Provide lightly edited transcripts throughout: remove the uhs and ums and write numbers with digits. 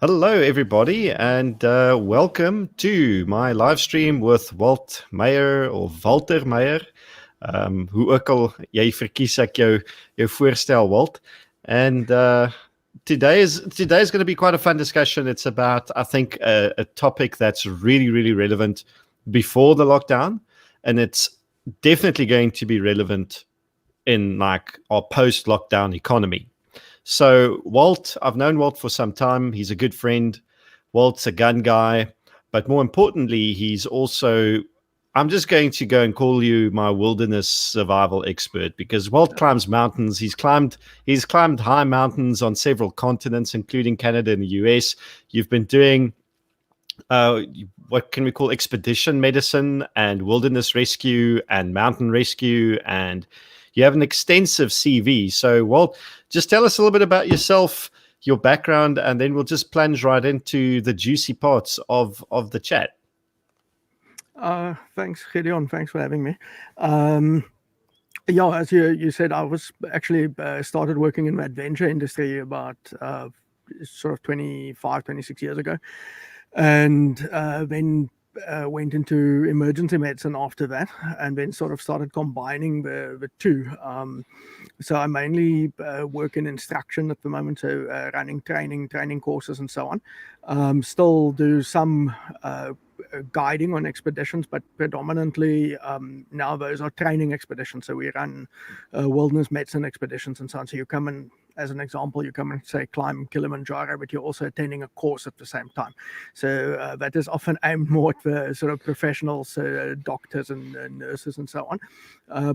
Hello, everybody, and welcome to my live stream with Walt Meyer of Walter Meyer. Hoe ook al jy verkies ek jou voorstel, Walt. And today's going to be quite a fun discussion. It's about, I think, a topic that's really, really relevant before the lockdown, and it's definitely going to be relevant in like our post-lockdown economy. So Walt, I've known Walt for some time. He's a good friend. Walt's a gun guy, but more importantly, he's also, I'm just going to go and call you my wilderness survival expert, because Walt climbs mountains. He's climbed high mountains on several continents, including Canada and the US. You've been doing what can we call expedition medicine and wilderness rescue and mountain rescue, and you have an extensive CV. So, Walt, just tell us a little bit about yourself, your background, and then we'll just plunge right into the juicy parts of the chat. Thanks, Gideon. Thanks for having me. As you said, I was actually started working in the adventure industry about sort of 26 years ago. And then went into emergency medicine after that, and then sort of started combining the two. So I mainly work in instruction at the moment, so running training courses and so on. Still do some guiding on expeditions, but predominantly now those are training expeditions. So we run wilderness medicine expeditions and so on. So you come and, as an example, you come and say climb Kilimanjaro, but you're also attending a course at the same time. So that is often aimed more at the sort of professionals, doctors and nurses and so on.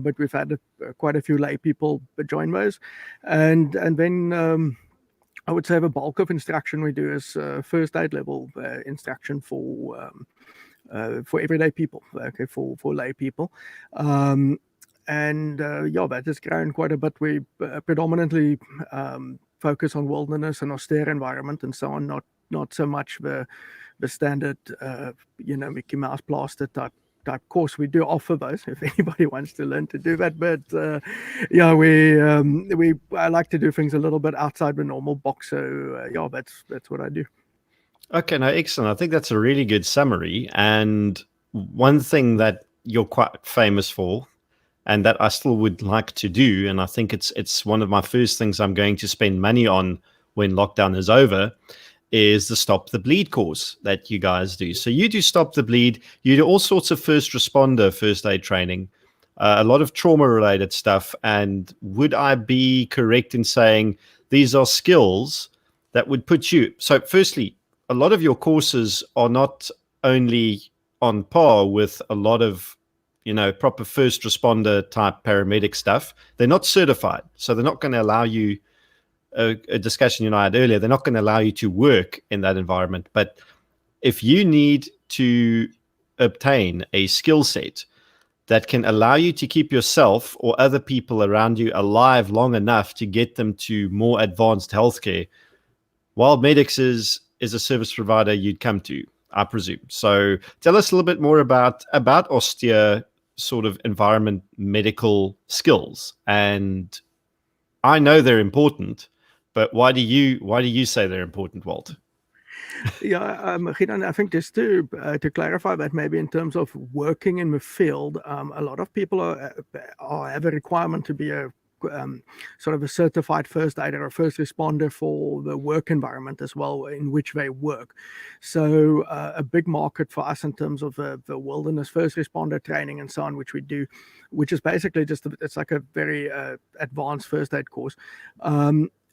But we've had quite a few lay people join those, and then I would say the bulk of instruction we do is first aid level instruction for everyday people, okay, for lay people. That has grown quite a bit. We predominantly focus on wilderness and austere environment and so on, not so much the standard, Mickey Mouse plaster type course. We do offer those if anybody wants to learn to do that. But I like to do things a little bit outside the normal box. So that's what I do. Okay, no, excellent. I think that's a really good summary. And one thing that you're quite famous for, and that I still would like to do, and I think it's one of my first things I'm going to spend money on when lockdown is over, is the Stop the Bleed course that you guys do. So you do Stop the Bleed, you do all sorts of first responder, first aid training, a lot of trauma-related stuff. And would I be correct in saying these are skills that would put you... So firstly, a lot of your courses are not only on par with a lot of proper first responder type paramedic stuff. They're not certified, so they're not going to allow you, a discussion you and I had earlier, they're not going to allow you to work in that environment. But if you need to obtain a skill set that can allow you to keep yourself or other people around you alive long enough to get them to more advanced healthcare, Wild Medix is a service provider you'd come to, I presume. So tell us a little bit more about austere sort of environment medical skills. And I know they're important, but why do you say they're important, Walt? I think just to clarify that, maybe in terms of working in the field, a lot of people have a requirement to be a sort of a certified first aider or first responder for the work environment as well in which they work. So a big market for us in terms of the wilderness first responder training and so on, which we do, which is basically it's like a very advanced first aid course.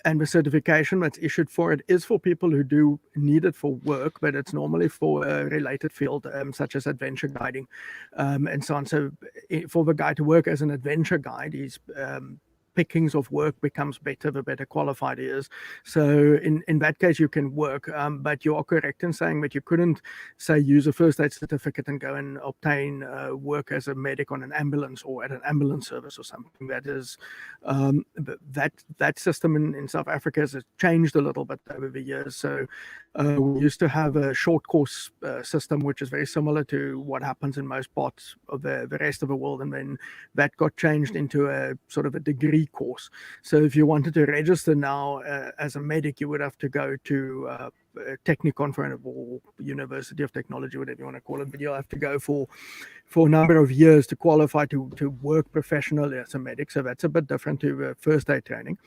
And the certification that's issued for it is for people who do need it for work, but it's normally for a related field, such as adventure guiding and so on. So for the guy to work as an adventure guide, he's pickings of work becomes better the better qualified he is. So in that case you can work, but you are correct in saying that you couldn't say use a first aid certificate and go and obtain work as a medic on an ambulance or at an ambulance service or something. That is that system in South Africa has changed a little bit over the years. So we used to have a short course system which is very similar to what happens in most parts of the rest of the world, and then that got changed into a sort of a degree 3 course. So if you wanted to register now as a medic, you would have to go to Technikon or University of Technology, whatever you want to call it, but you'll have to go for a number of years to qualify to work professionally as a medic. So that's a bit different to first aid training.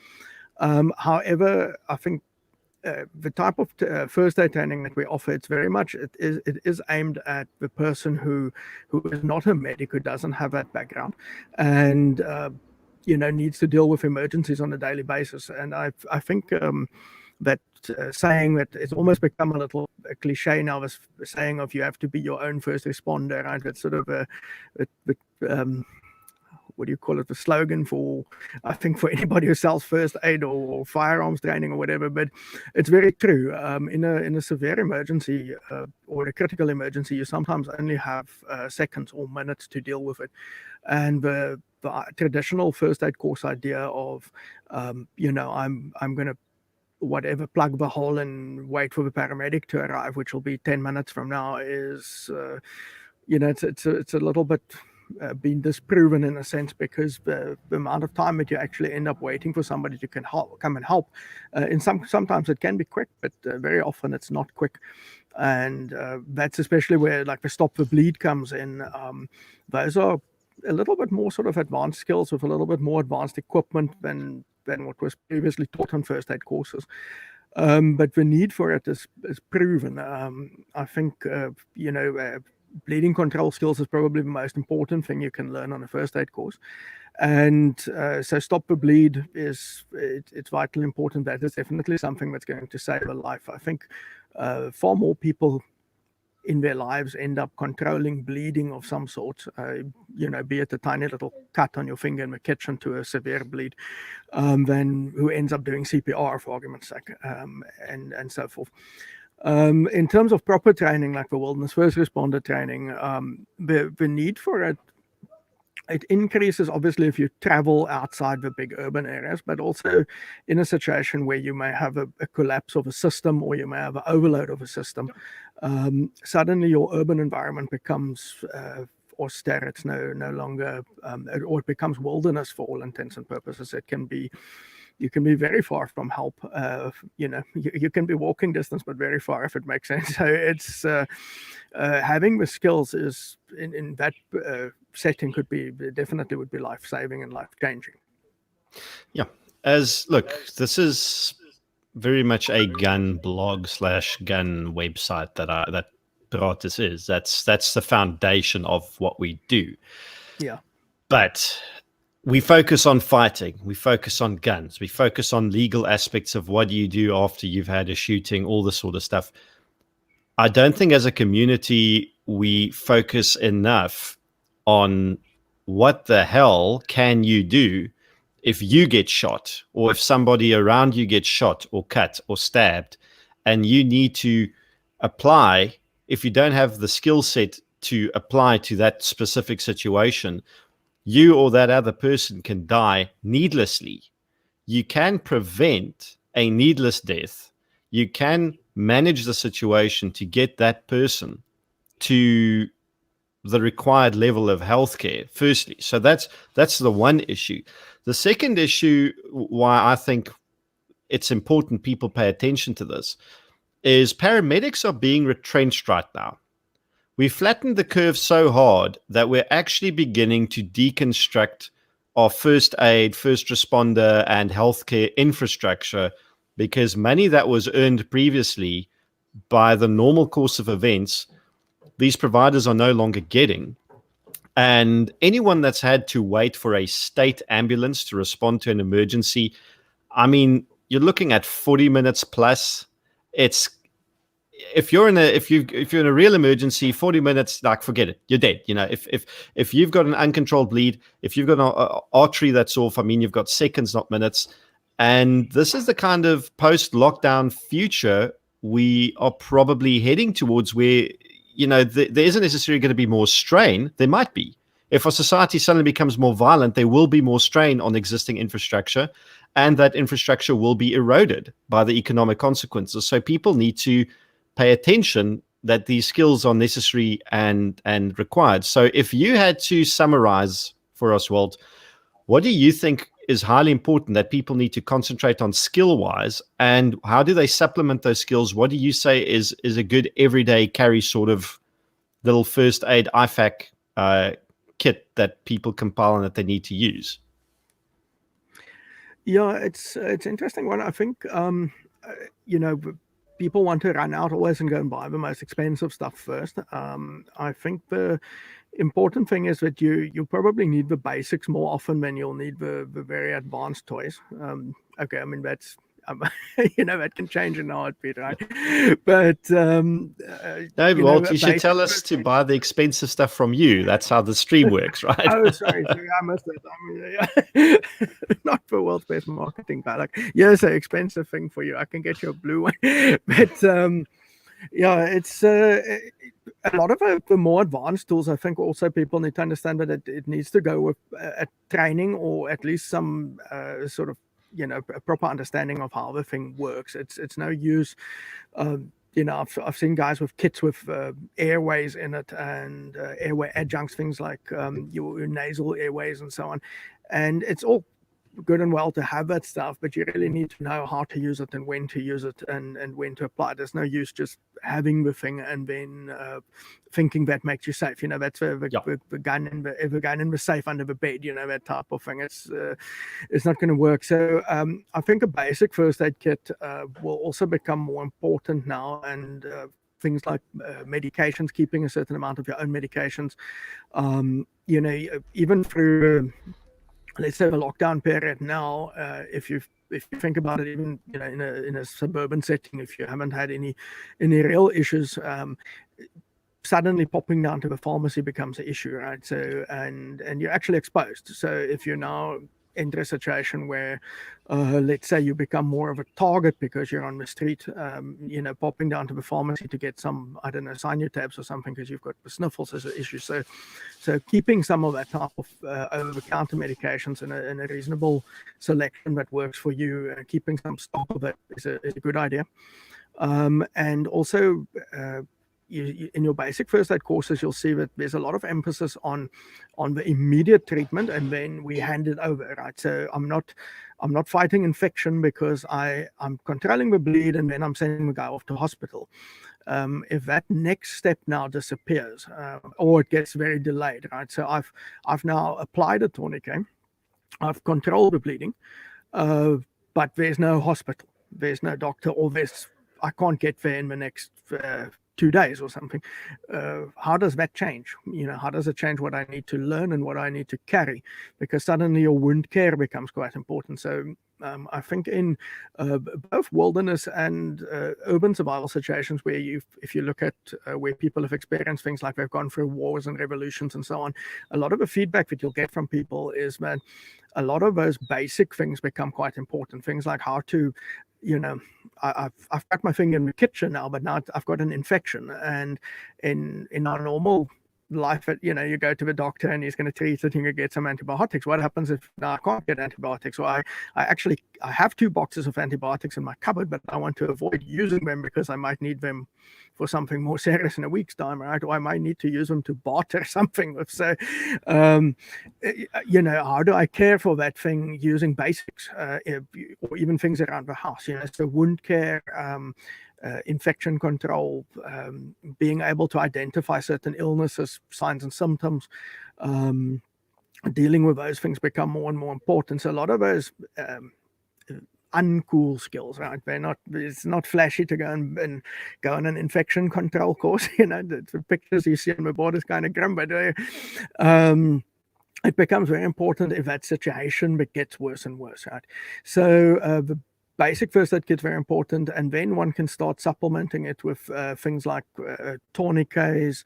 However, I think the type of first aid training that we offer, it's very much, it is aimed at the person who is not a medic, who doesn't have that background, and needs to deal with emergencies on a daily basis. And I think that saying that it's almost become a little cliche now, this saying of you have to be your own first responder, right? It's sort of what do you call it, the slogan for, I think, for anybody who sells first aid or firearms training or whatever. But it's very true. In a severe emergency or a critical emergency, you sometimes only have seconds or minutes to deal with it. And the traditional first aid course idea of, I'm going to whatever, plug the hole and wait for the paramedic to arrive, which will be 10 minutes from now, is, it's a little bit been disproven in a sense, because the amount of time that you actually end up waiting for somebody to come and help, sometimes it can be quick, but very often it's not quick. And that's especially where like the stop the bleed comes in. Those are a little bit more sort of advanced skills with a little bit more advanced equipment than what was previously taught on first aid courses. But the need for it is proven. I think, bleeding control skills is probably the most important thing you can learn on a first aid course. And so stop the bleed it's vitally important. That is definitely something that's going to save a life. I think far more people in their lives end up controlling bleeding of some sort, be it a tiny little cut on your finger in the kitchen to a severe bleed, than who ends up doing CPR, for argument's sake, and so forth. In terms of proper training, like the wilderness first responder training, the need for it increases obviously if you travel outside the big urban areas, but also in a situation where you may have a collapse of a system, or you may have an overload of a system. Suddenly your urban environment becomes austere. It's no longer, or it becomes wilderness for all intents and purposes. You can be very far from help. You can be walking distance, but very far, if it makes sense. So it's having the skills is in that setting definitely would be life-saving and life-changing. Yeah. This is very much a gun blog / gun website that Paratus is. That's the foundation of what we do. Yeah. But we focus on fighting. We focus on guns. We focus on legal aspects of what you do after you've had a shooting, all this sort of stuff. I don't think as a community we focus enough on what the hell can you do if you get shot, or if somebody around you gets shot or cut or stabbed, and you need to apply. If you don't have the skill set to apply to that specific situation, you or that other person can die needlessly. You can prevent a needless death. You can manage the situation to get that person to the required level of healthcare, firstly. So that's the one issue. The second issue, why I think it's important people pay attention to this, is paramedics are being retrenched right now. We flattened the curve so hard that we're actually beginning to deconstruct our first aid, first responder, and healthcare infrastructure, because money that was earned previously by the normal course of events, these providers are no longer getting. And anyone that's had to wait for a state ambulance to respond to an emergency, I mean, you're looking at 40 minutes plus. If you're in a real emergency, 40 minutes, like, forget it, you're dead. If you've got an uncontrolled bleed, if you've got an artery that's off, I mean, you've got seconds, not minutes. And this is the kind of post-lockdown future we are probably heading towards, where there isn't necessarily going to be more strain. There might be. If our society suddenly becomes more violent, there will be more strain on existing infrastructure, and that infrastructure will be eroded by the economic consequences. So people need to pay attention that these skills are necessary and required. So if you had to summarize for us, Walt, what do you think is highly important that people need to concentrate on skill-wise, and how do they supplement those skills? What do you say is a good everyday carry sort of little first aid IFAC kit that people compile and that they need to use? Yeah, it's interesting one. I think people want to run out always and go and buy the most expensive stuff first. I think the important thing is that you probably need the basics more often than you'll need the very advanced toys. Okay, I mean that's that can change in a heartbeat, right? But No, Walt, you should tell us to buy the expensive stuff from you. That's how the stream works, right? Oh, sorry, I missed it. Not for world's best marketing guy. Like, here's an expensive thing for you. I can get you a blue one. But it's a lot of the more advanced tools. I think also people need to understand that it needs to go with a training, or at least some sort of a proper understanding of how the thing works. It's no use. I've seen guys with kits with airways in it and airway adjuncts, things like your nasal airways and so on. And it's all good and well to have that stuff, but you really need to know how to use it and when to use it and when to apply it. There's no use just having the thing and then thinking that makes you safe. That's the gun in the safe under the bed, that type of thing. It's not going to work. So I think a basic first aid kit will also become more important now, and things like medications, keeping a certain amount of your own medications, even through let's say the lockdown period now, if you think about it, even in a suburban setting, if you haven't had any real issues, suddenly popping down to the pharmacy becomes an issue, right? So and you're actually exposed. So if you're now enter a situation where let's say you become more of a target because you're on the street, popping down to the pharmacy to get some, I don't know, Tabs or something because you've got the sniffles as an issue. So keeping some of that type of over-the-counter medications in a reasonable selection that works for you, keeping some stock of it is a good idea. And also in your basic first aid courses, you'll see that there's a lot of emphasis on the immediate treatment, and then we hand it over, right? So I'm not fighting infection because I'm controlling the bleed and then I'm sending the guy off to hospital. If that next step now disappears, or it gets very delayed, right? So I've now applied a tourniquet, I've controlled the bleeding, but there's no hospital, there's no doctor, or I can't get there in the next 2 days or something. How does that change? How does it change what I need to learn and what I need to carry? Because suddenly your wound care becomes quite important. So I think in both wilderness and urban survival situations, where if you look at where people have experienced things like they've gone through wars and revolutions and so on, a lot of the feedback that you'll get from people is that a lot of those basic things become quite important. Things like how to, I've got my finger in the kitchen now, but now I've got an infection, and in our normal life, you go to the doctor and he's going to treat it and you get some antibiotics. What happens if now I can't get antibiotics? So I have 2 boxes of antibiotics in my cupboard, but I want to avoid using them because I might need them for something more serious in a week's time, right? Or I might need to use them to barter something with. So, how do I care for that thing using basics, or even things around the house? So wound care, infection control, being able to identify certain illnesses, signs and symptoms, dealing with those things become more and more important. So a lot of those uncool skills, right? It's not flashy to go and go on an infection control course. The pictures you see on the board is kind of grim, but it becomes very important if that situation gets worse and worse, right? So the basic first aid kit's very important, and then one can start supplementing it with things like tourniquets,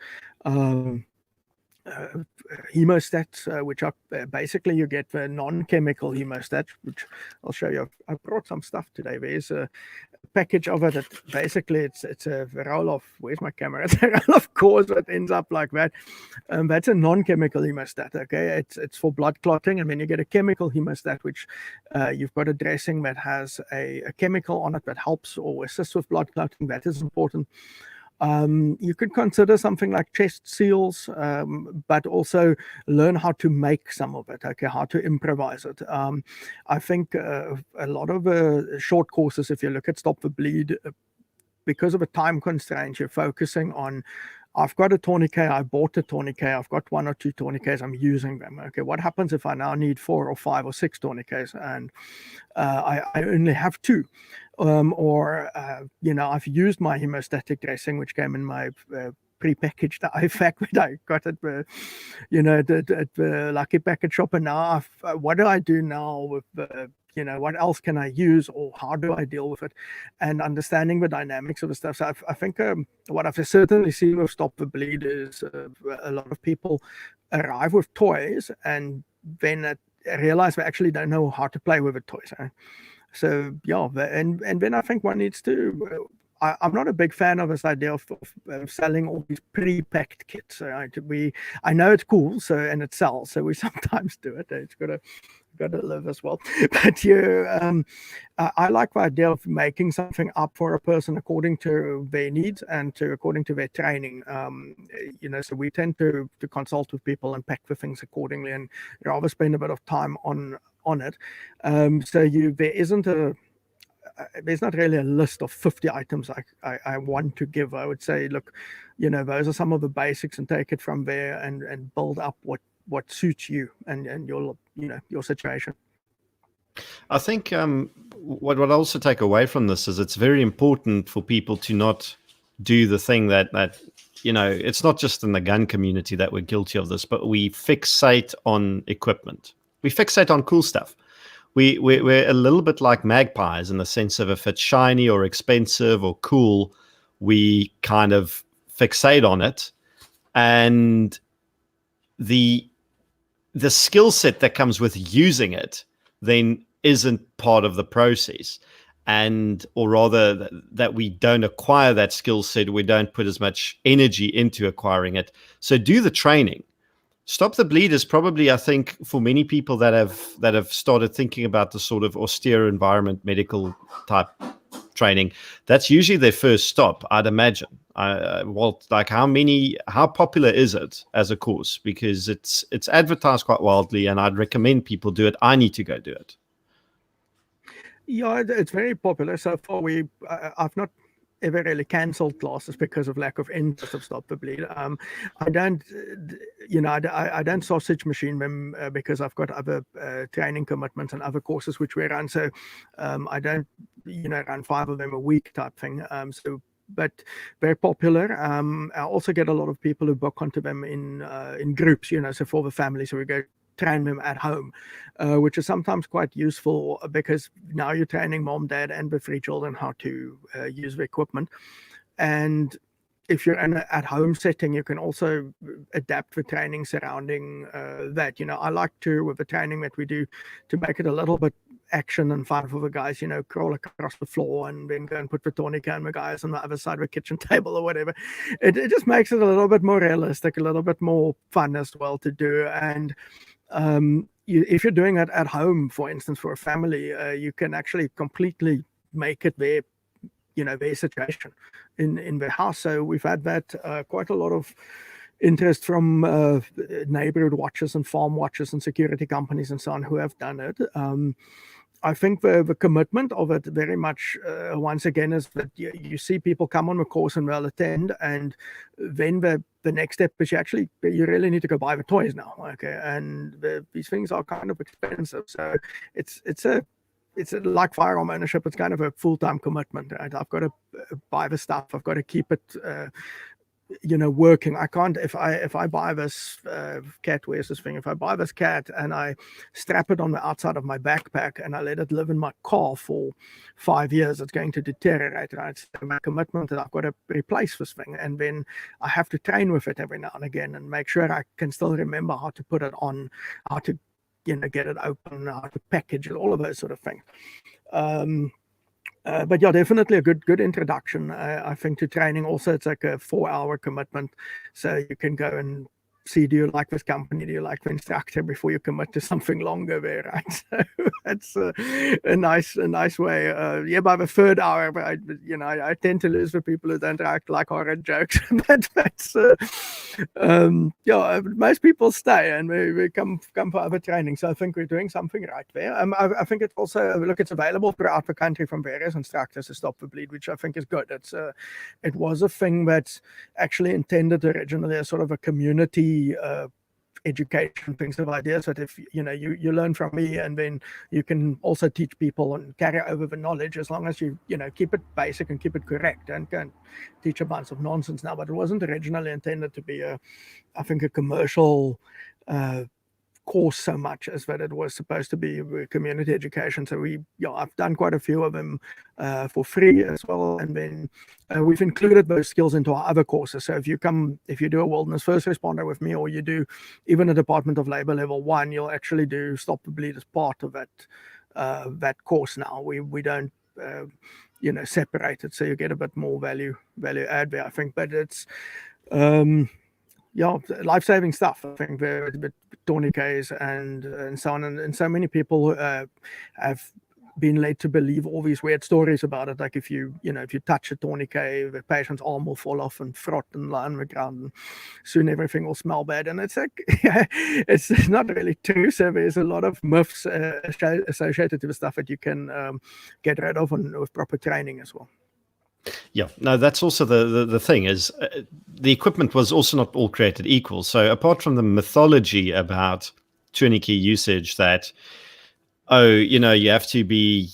hemostats, which are basically you get the non-chemical hemostats, which I'll show you. I brought some stuff today. There's a package of it. Basically, it's a roll of, where's my camera? It's a roll of cores that ends up like that. That's a non-chemical hemostat. Okay, it's for blood clotting, and then you get a chemical hemostat, which you've got a dressing that has a chemical on it that helps or assists with blood clotting. That is important. You could consider something like chest seals, but also learn how to make some of it, okay, how to improvise it. I think a lot of short courses, if you look at Stop the Bleed, because of a time constraint, you're focusing on, I've got a tourniquet, I bought a tourniquet, I've got 1 or 2 tourniquets, I'm using them. Okay, what happens if I now need 4 or 5 or 6 tourniquets and I only have 2? I've used my hemostatic dressing, which came in my pre-packaged IFAC when I got it, at the Lucky Packet shop. And now, what do I do now with the, what else can I use, or how do I deal with it, and understanding the dynamics of the stuff. So I think what I've certainly seen with Stop the Bleed is a lot of people arrive with toys and then realize they actually don't know how to play with the toys. So yeah, and then I think one needs to. I'm not a big fan of this idea of selling all these pre-packed kits. I know it's cool, and it sells, so we sometimes do it. It's got to live as well. But I like the idea of making something up for a person according to their needs and according to their training. So we tend to consult with people and pack the things accordingly, and rather spend a bit of time on it. There's not really a list of 50 items I want to give. I would say, look, those are some of the basics, and take it from there and build up what suits you and your situation. I think what I also take away from this is it's very important for people to not do the thing that it's not just in the gun community that we're guilty of this, but we fixate on equipment. We fixate on cool stuff. We're a little bit like magpies in the sense of, if it's shiny or expensive or cool, we kind of fixate on it, and the skill set that comes with using it then isn't part of the process, or rather that we don't acquire that skill set. We don't put as much energy into acquiring it. So do the training. Stop the Bleed is probably, I think, for many people that have started thinking about the sort of austere environment, medical type training, that's usually their first stop, I'd imagine. Walt, like how popular is it as a course? Because it's advertised quite wildly, and I'd recommend people do it. I need to go do it. Yeah, it's very popular. So far, I've not ever really cancelled classes because of lack of interest of Stop the Bleed. I don't sausage machine them because I've got other training commitments and other courses which we run. So I don't, run 5 of them a week type thing. But very popular. I also get a lot of people who book onto them in groups, so for the family. So we go train them at home, which is sometimes quite useful, because now you're training mom, dad, and the 3 children how to use the equipment. And if you're in an at-home setting, you can also adapt the training surrounding that. I like to, with the training that we do, to make it a little bit action and fun for the guys, crawl across the floor and then go and put the tourniquet on the guys on the other side of the kitchen table or whatever. It just makes it a little bit more realistic, a little bit more fun as well to do. And if you're doing it at home, for instance, for a family, you can actually completely make it their situation in their house. So we've had that quite a lot of interest from neighborhood watchers and farm watchers and security companies and so on who have done it. I think the commitment of it very much, once again, is that you see people come on the course and they'll attend, and then the next step is you really need to go buy the toys now, okay? And these things are kind of expensive, so it's like firearm ownership. It's kind of a full-time commitment, right? I've got to buy the stuff. I've got to keep it working. I can't, if I buy this cat, where's this thing? If I buy this cat and I strap it on the outside of my backpack and I let it live in my car for 5 years, it's going to deteriorate, right? So my commitment is I've got to replace this thing, and then I have to train with it every now and again and make sure I can still remember how to put it on, how to get it open, how to package it, all of those sort of things. But yeah, definitely a good introduction, I think, to training. Also, it's like a 4-hour commitment, so you can go and see, do you like this company? Do you like the instructor before you commit to something longer there, right? So that's a nice way. By the third hour, I tend to lose the people who don't like horror jokes. But that's most people stay and we come for other training. So I think we're doing something right there. I think it's also, it's available throughout the country from various instructors to stop the bleed, which I think is good. It was a thing that's actually intended originally as sort of a community education, things of ideas that if you learn from me, and then you can also teach people and carry over the knowledge, as long as you keep it basic and keep it correct, and can teach a bunch of nonsense now. But it wasn't originally intended to be a commercial course so much as that it was supposed to be community education. So I've done quite a few of them for free as well, and then we've included those skills into our other courses. So if you do a wilderness first responder with me, or you do even a Department of Labor level 1, you'll actually do Stop the Bleed as part of that course now. We don't separate it, so you get a bit more value add there, I think. But it's life-saving stuff, I think, with tourniquets and so on. And so many people have been led to believe all these weird stories about it. Like if you touch a tourniquet, the patient's arm will fall off and frot and lie on the ground, and soon everything will smell bad. And it's like, it's not really true. So there's a lot of myths associated with stuff that you can get rid of with proper training as well. Yeah, no, that's also the thing is the equipment was also not all created equal. So apart from the mythology about tourniquet usage that, you have to be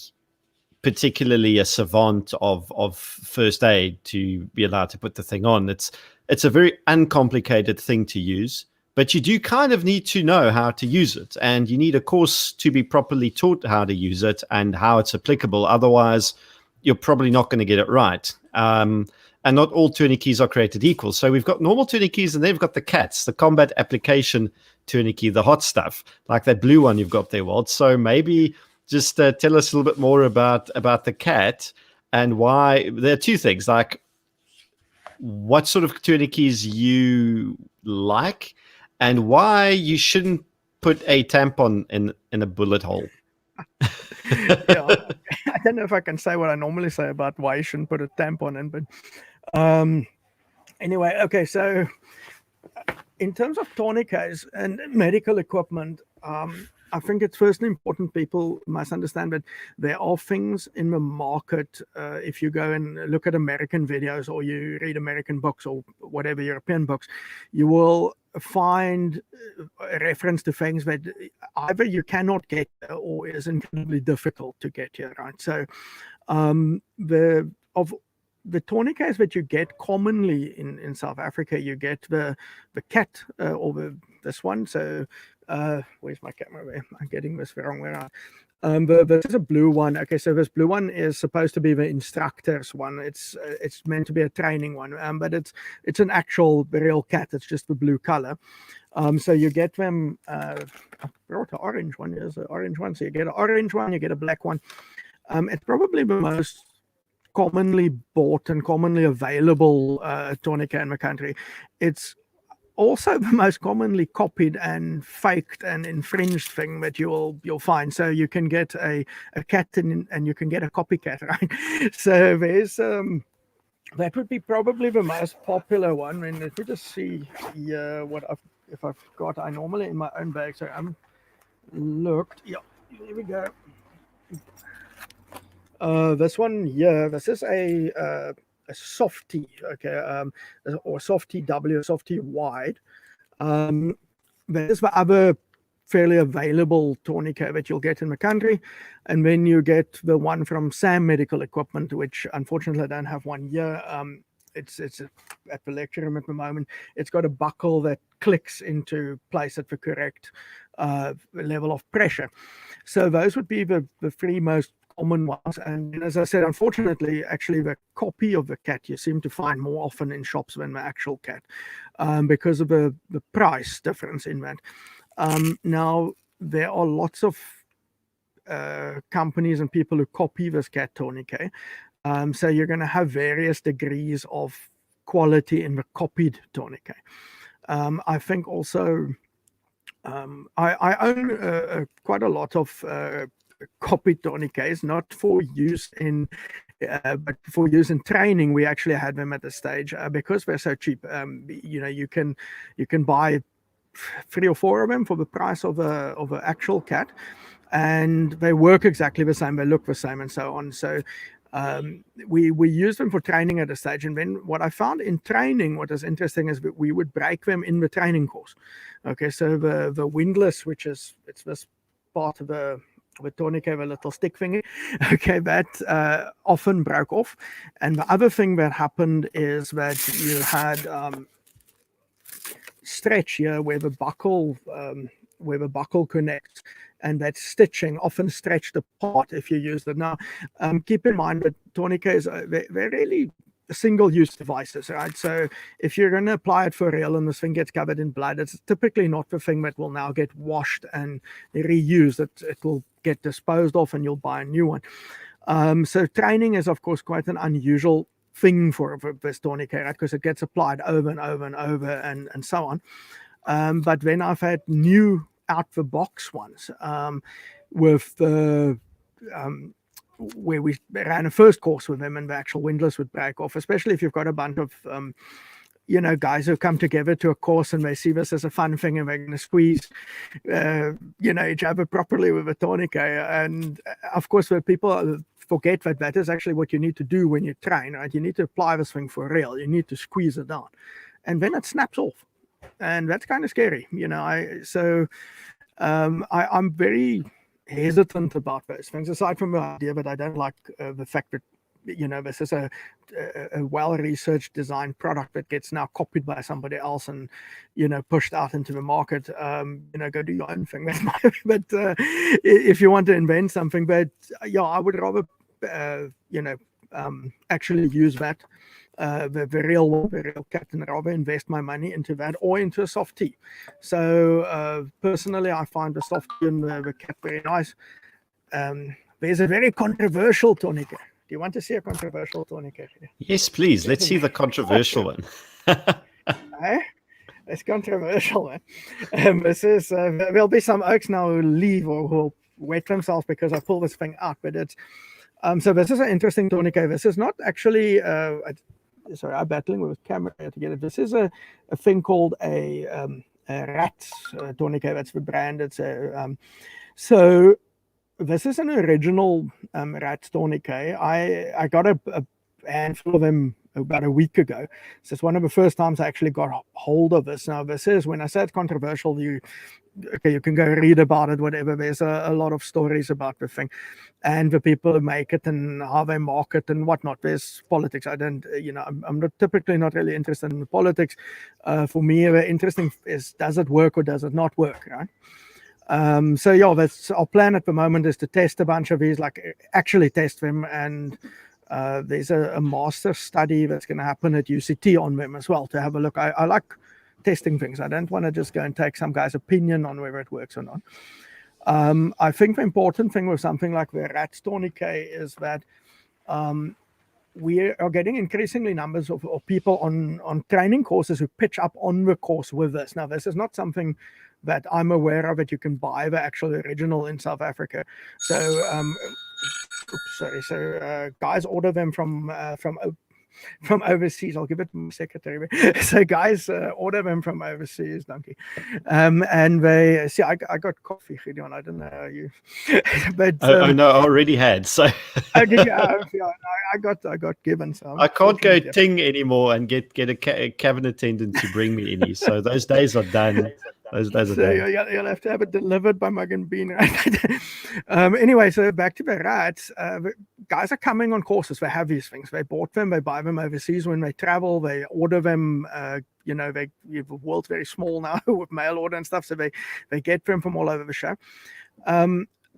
particularly a savant of first aid to be allowed to put the thing on, it's a very uncomplicated thing to use, but you do kind of need to know how to use it, and you need a course to be properly taught how to use it and how it's applicable. Otherwise, you're probably not going to get it right. And not all tourniquets are created equal. So we've got normal tourniquets, and then we've got the CATs, the combat application tourniquet, the hot stuff, like that blue one you've got there, Walt. So maybe just tell us a little bit more about the CAT and why. There are two things, like what sort of tourniquets you like and why you shouldn't put a tampon in a bullet hole. I don't know if I can say what I normally say about why you shouldn't put a tampon in, but anyway, okay. So in terms of tourniquets and medical equipment, I think it's first important people must understand that there are things in the market. If you go and look at American videos, or you read American books, or whatever European books, you will find a reference to things that either you cannot get or is incredibly difficult to get here, right? So the tourniquets that you get commonly in South Africa, you get the CAT or this one. So where's my camera there? I'm getting this the wrong way around. This is a blue one. Okay, so this blue one is supposed to be the instructor's one. It's meant to be a training one, but it's an actual real CAT. It's just the blue color. So you get them. I brought an orange one. Here's an orange one. So you get an orange one. You get a black one. It's probably the most commonly bought and commonly available tourniquet in the country. It's also the most commonly copied and faked and infringed thing that you'll find. So you can get a CAT and you can get a copycat, right? So there's that would be probably the most popular one. And let me just see if I've got. I normally in my own bag, so I'm looked. Yeah, here we go. This one, this is a softy, okay, or softy W, softy wide. There's the other fairly available tourniquet that you'll get in the country, and then you get the one from Sam Medical Equipment, which unfortunately I don't have one here. It's at the lecture room at the moment. It's got a buckle that clicks into place at the correct level of pressure. So those would be the three most common ones. And as I said, unfortunately, actually the copy of the CAT you seem to find more often in shops than the actual CAT, because of the price difference in that. Now there are lots of companies and people who copy this CAT tourniquet. So you're going to have various degrees of quality in the copied tourniquet. I think also I own quite a lot of copied tourniquets, not for use in but for use in training. We actually had them at the stage because they're so cheap. You can buy 3 or 4 of them for the price of an actual cat, and they work exactly the same, they look the same, and so on. So we use them for training at a stage. And then what I found in training, what is interesting, is that we would break them in the training course. Okay, so the windlass, which is this part of the tourniquet, a little stick thingy, okay, that often broke off. And the other thing that happened is that you had stretch here where the buckle connects, and that stitching often stretched apart if you use it. Now, keep in mind that tourniquets they're really single-use devices, right? So if you're going to apply it for real and this thing gets covered in blood, it's typically not the thing that will now get washed and reused. It will get disposed of, and you'll buy a new one. So training is, of course, quite an unusual thing for this tourniquet, right? Because it gets applied over and over and over and so on. But then I've had new out-the-box ones with the where we ran a first course with them, and the actual windlass would break off, especially if you've got a bunch of guys who come together to a course and they see this as a fun thing and they're going to squeeze each other properly with a tourniquet. And of course, the people forget that is actually what you need to do when you train, right? You need to apply this thing for real. You need to squeeze it down, and then it snaps off, and that's kind of scary, I'm very hesitant about those things, aside from the idea that I don't like the fact that this is a well-researched design product that gets now copied by somebody else and pushed out into the market. Go do your own thing. But if you want to invent something, but I would rather actually use that the real cat, and rather invest my money into that or into a soft tea. So personally, I find the soft tea and the cat very nice. There's a very controversial tourniquet. Do you want to see a controversial tourniquet? Yes, please. Let's see the controversial one. It's controversial, man. This is there'll be some oaks now who leave or who'll wet themselves because I pull this thing out. But it's so this is an interesting tourniquet. This is not actually sorry, I'm battling with camera to get it. This is a thing called a rat tourniquet. That's the brand. It's so this is an original rat tourniquet. I got a handful of them about a week ago. So it's one of the first times I actually got hold of this. Now, this is, when I say it's controversial, you can go read about it, whatever. There's a lot of stories about the thing and the people who make it and how they market and whatnot. There's politics. I don't, I'm not typically not really interested in the politics. For me, the interesting is, does it work or does it not work, right? So yeah, that's our plan at the moment, is to test a bunch of these, like actually test them. And there's a master study that's going to happen at UCT on them as well, to have a look. I like testing things. I don't want to just go and take some guy's opinion on whether it works or not. I think the important thing with something like the rat tourniquet is that we are getting increasingly numbers of people on training courses who pitch up on the course with us. Now, this is not something that I'm aware of that you can buy the actual original in South Africa. So, guys order them from overseas. I'll give it to my secretary. So guys order them from overseas, donkey. And they see, I got coffee, Gideon. I don't know how you, but oh no, I already had. So I got given some. I can't go ting anymore and get a cabin attendant to bring me any. So those days are done. Those days are done. You'll have to have it delivered by Mug and Bean. Right? Anyway, so back to the rats. Guys are coming on courses. They have these things. They bought them. They buy them overseas when they travel. They order them. The world's very small now with mail order and stuff. So they get them from all over the show.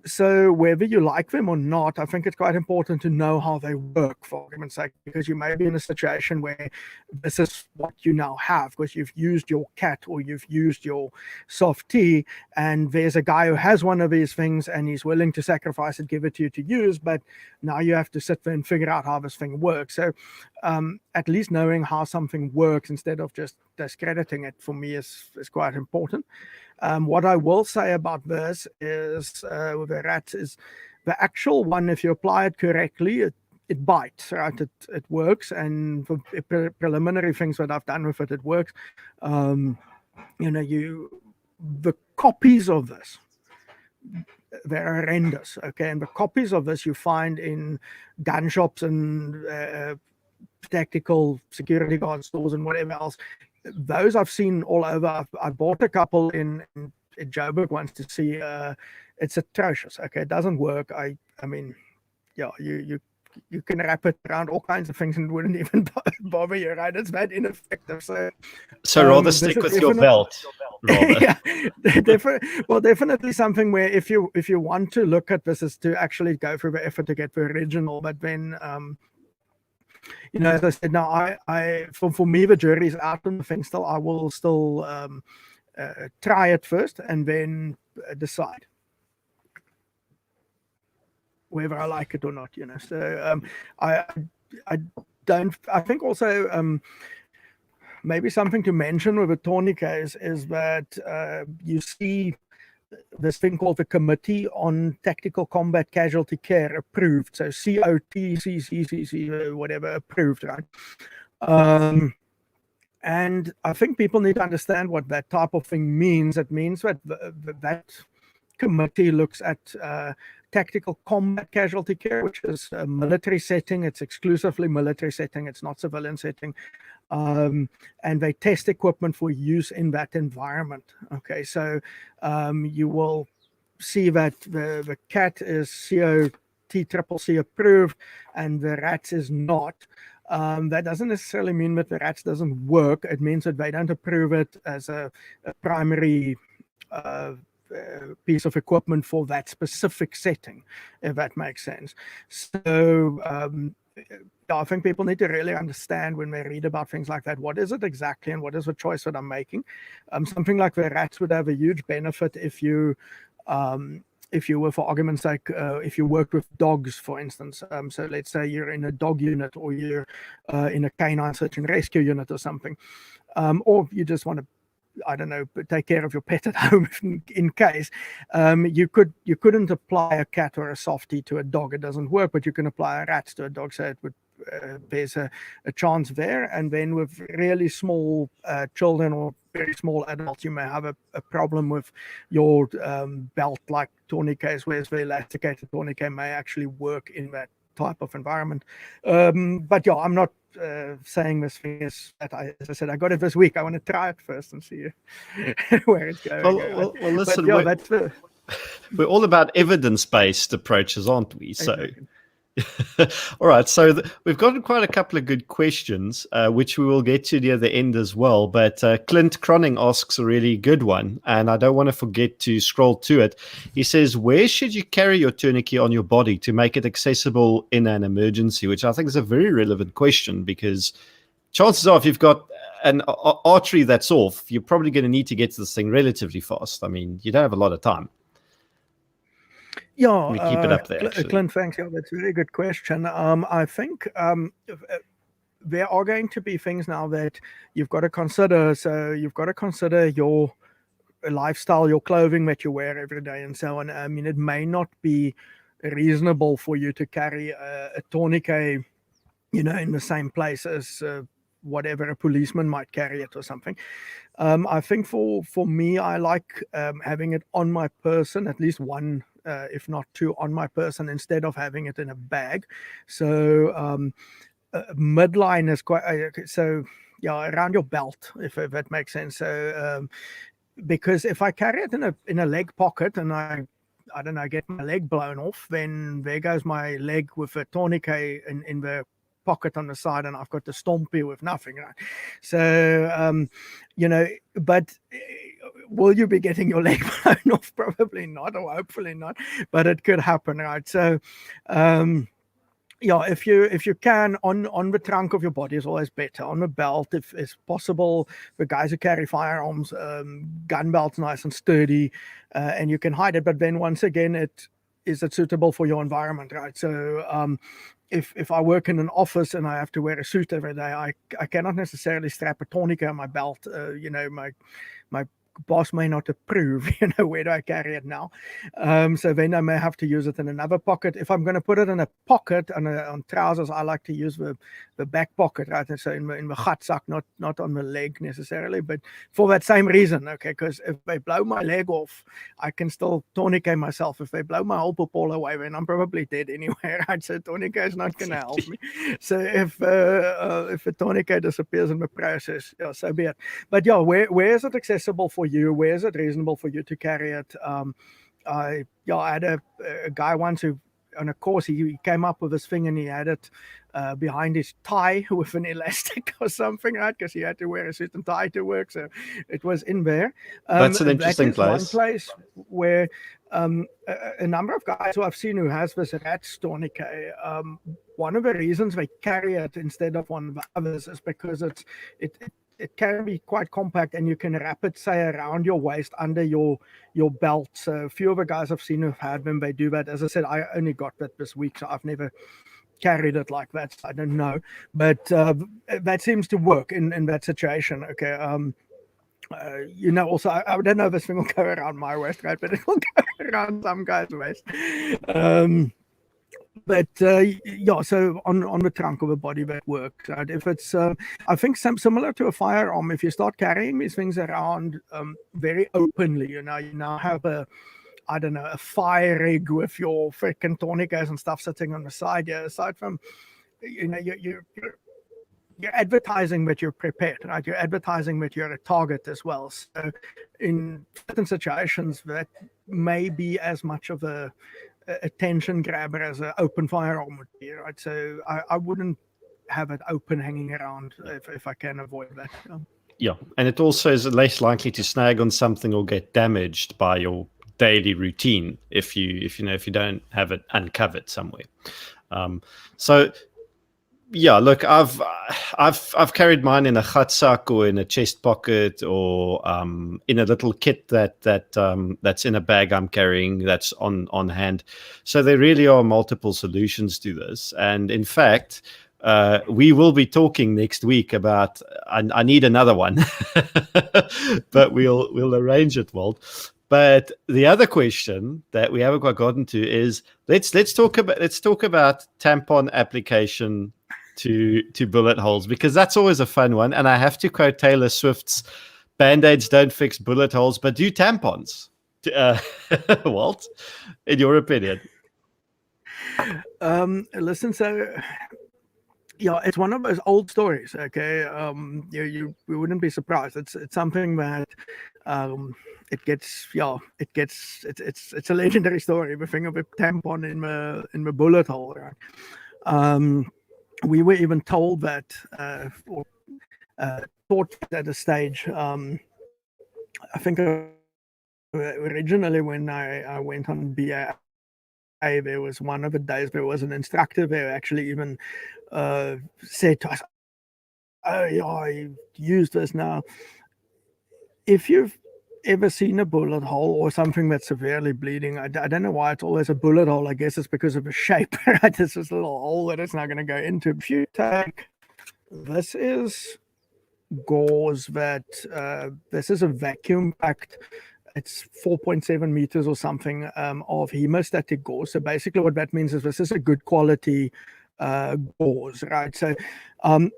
So whether you like them or not, I think it's quite important to know how they work, for argument's sake, because you may be in a situation where this is what you now have, because you've used your cat or you've used your soft tea, and there's a guy who has one of these things and he's willing to sacrifice it, give it to you to use, but now you have to sit there and figure out how this thing works. So at least knowing how something works instead of just discrediting it, for me, is quite important. What I will say about this is with the rats is the actual one, if you apply it correctly, it bites, right? It works, and for preliminary things that I've done with it, it works. The copies of this, they're horrendous, okay? And the copies of this you find in gun shops and tactical security guard stores and whatever else. Those I've seen all over. I bought a couple in Joburg once to see. It's atrocious. Okay, it doesn't work. I mean, yeah, you can wrap it around all kinds of things and it wouldn't even bother you, right? It's that ineffective. So rather stick with your belt. Yeah, definitely something where if you want to look at this, is to actually go through the effort to get the original, but then as I said, now I for me the jury's out on the thing still. I will still try it first and then decide whether I like it or not. So I think also maybe something to mention with a tourniquet is that you see this thing called the Committee on Tactical Combat Casualty Care approved. So COTCCCC, whatever, approved, right? And I think people need to understand what that type of thing means. It means that that committee looks at tactical combat casualty care, which is a military setting. It's exclusively military setting. It's not civilian setting. And they test equipment for use in that environment. Okay, so you will see that the cat is COTCCC approved and the rats is not. That doesn't necessarily mean that the rats doesn't work. It means that they don't approve it as a primary piece of equipment for that specific setting, if that makes sense. So I think people need to really understand when they read about things like that, what is it exactly and what is the choice that I'm making. Something like the rats would have a huge benefit if you were, for argument's sake, if you worked with dogs, for instance. So let's say you're in a dog unit or you're in a canine search and rescue unit or something, or you just want to, I don't know, take care of your pet at home in case. You couldn't apply a cat or a softie to a dog. It doesn't work, but you can apply a rat to a dog. So it would there's a chance there. And then with really small children or very small adults, you may have a problem with your belt-like tourniquets, whereas the elasticated tourniquet may actually work in that type of environment. But yeah, I'm not saying this thing is that as I said, I got it this week. I want to try it first and see where it's going. Well, listen, but, yeah, we're all about evidence-based approaches, aren't we? So. Exactly. All right, so we've gotten quite a couple of good questions, which we will get to near the end as well. But Clint Croning asks a really good one, and I don't want to forget to scroll to it. He says, where should you carry your tourniquet on your body to make it accessible in an emergency? Which I think is a very relevant question, because chances are if you've got an artery that's off, you're probably going to need to get to this thing relatively fast. I mean, you don't have a lot of time. Yeah, we keep it up there. Clint, thanks. Yeah, that's a very good question. I think there are going to be things now that you've got to consider. So you've got to consider your lifestyle, your clothing that you wear every day, and so on. I mean, it may not be reasonable for you to carry a tourniquet, in the same place as whatever a policeman might carry it or something. I think for me, I like having it on my person, at least one, if not two, on my person, instead of having it in a bag. So midline is quite so yeah, around your belt, if that makes sense. So because if I carry it in a leg pocket and I don't know, get my leg blown off, then there goes my leg with a tourniquet in the pocket on the side, and I've got the stompy with nothing, right? So but will you be getting your leg blown off? Probably not, or hopefully not, but it could happen, right? So, yeah, if you can, on the trunk of your body is always better. On the belt, if it's possible, for guys who carry firearms, gun belt's nice and sturdy, and you can hide it. But then once again, is it suitable for your environment, right? So if I work in an office and I have to wear a suit every day, I cannot necessarily strap a tourniquet on my belt. My boss may not approve, where do I carry it now? So then I may have to use it in another pocket. If I'm going to put it in a pocket on trousers, I like to use the back pocket, right? And so in the gatsak, not on the leg necessarily, but for that same reason, okay? Because if they blow my leg off, I can still tourniquet myself. If they blow my whole pupil away, then I'm probably dead anyway, right? So tourniquet is not going to help me. So if a tourniquet disappears in the process, yeah, so be it. But yeah, where is it accessible for you? Where is it reasonable for you to carry it? I had a guy once who, on a course, he came up with this thing and he had it behind his tie with an elastic or something, right? Because he had to wear a suit and tie to work, so it was in there. That's an interesting place. One place where a number of guys who I've seen who has this Rats tourniquet, one of the reasons they carry it instead of one of the others is because it can be quite compact, and you can wrap it, say, around your waist under your belt. So a few of the guys I've seen who've had them, they do that. As I said, I only got that this week, so I've never carried it like that, so I don't know. But that seems to work in that situation. Okay. Also, I don't know if this thing will go around my waist, right? But it will go around some guy's waist. But so on the trunk of a body that works. Right? If it's, I think similar to a firearm, if you start carrying these things around very openly, you now have a fire rig with your freaking tourniquets and stuff sitting on the side. Yeah, aside from, you're advertising that you're prepared, right? You're advertising that you're a target as well. So in certain situations, that may be as much of a attention grabber as an open firearm would be, right? So I wouldn't have it open hanging around if I can avoid that. Yeah, and it also is less likely to snag on something or get damaged by your daily routine if you don't have it uncovered somewhere. So yeah, look, I've carried mine in a gatsak or in a chest pocket or in a little kit that's in a bag I'm carrying that's on hand. So there really are multiple solutions to this. And in fact, we will be talking next week about I need another one, but we'll arrange it, Walt. But the other question that we haven't quite gotten to is let's talk about tampon application to bullet holes, because that's always a fun one. And I have to quote Taylor Swift's "Band-Aids don't fix bullet holes, but do tampons." Walt, in your opinion? Listen, so yeah, it's one of those old stories. Okay, you wouldn't be surprised. It's something that it's a legendary story. The thing of a tampon in the bullet hole, right? We were even told that, taught at a stage. I think originally when I went on BA, there was one of the days there was an instructor there who actually even said to us, "Oh yeah, I used this now. If you've ever seen a bullet hole or something that's severely bleeding, I don't know why it's always a bullet hole. I guess it's because of the shape, right? It's this little hole that it's not going to go into. If you take, this is gauze that, this is a vacuum packed, it's 4.7 meters or something of hemostatic gauze. So basically what that means is this is a good quality gauze, right? So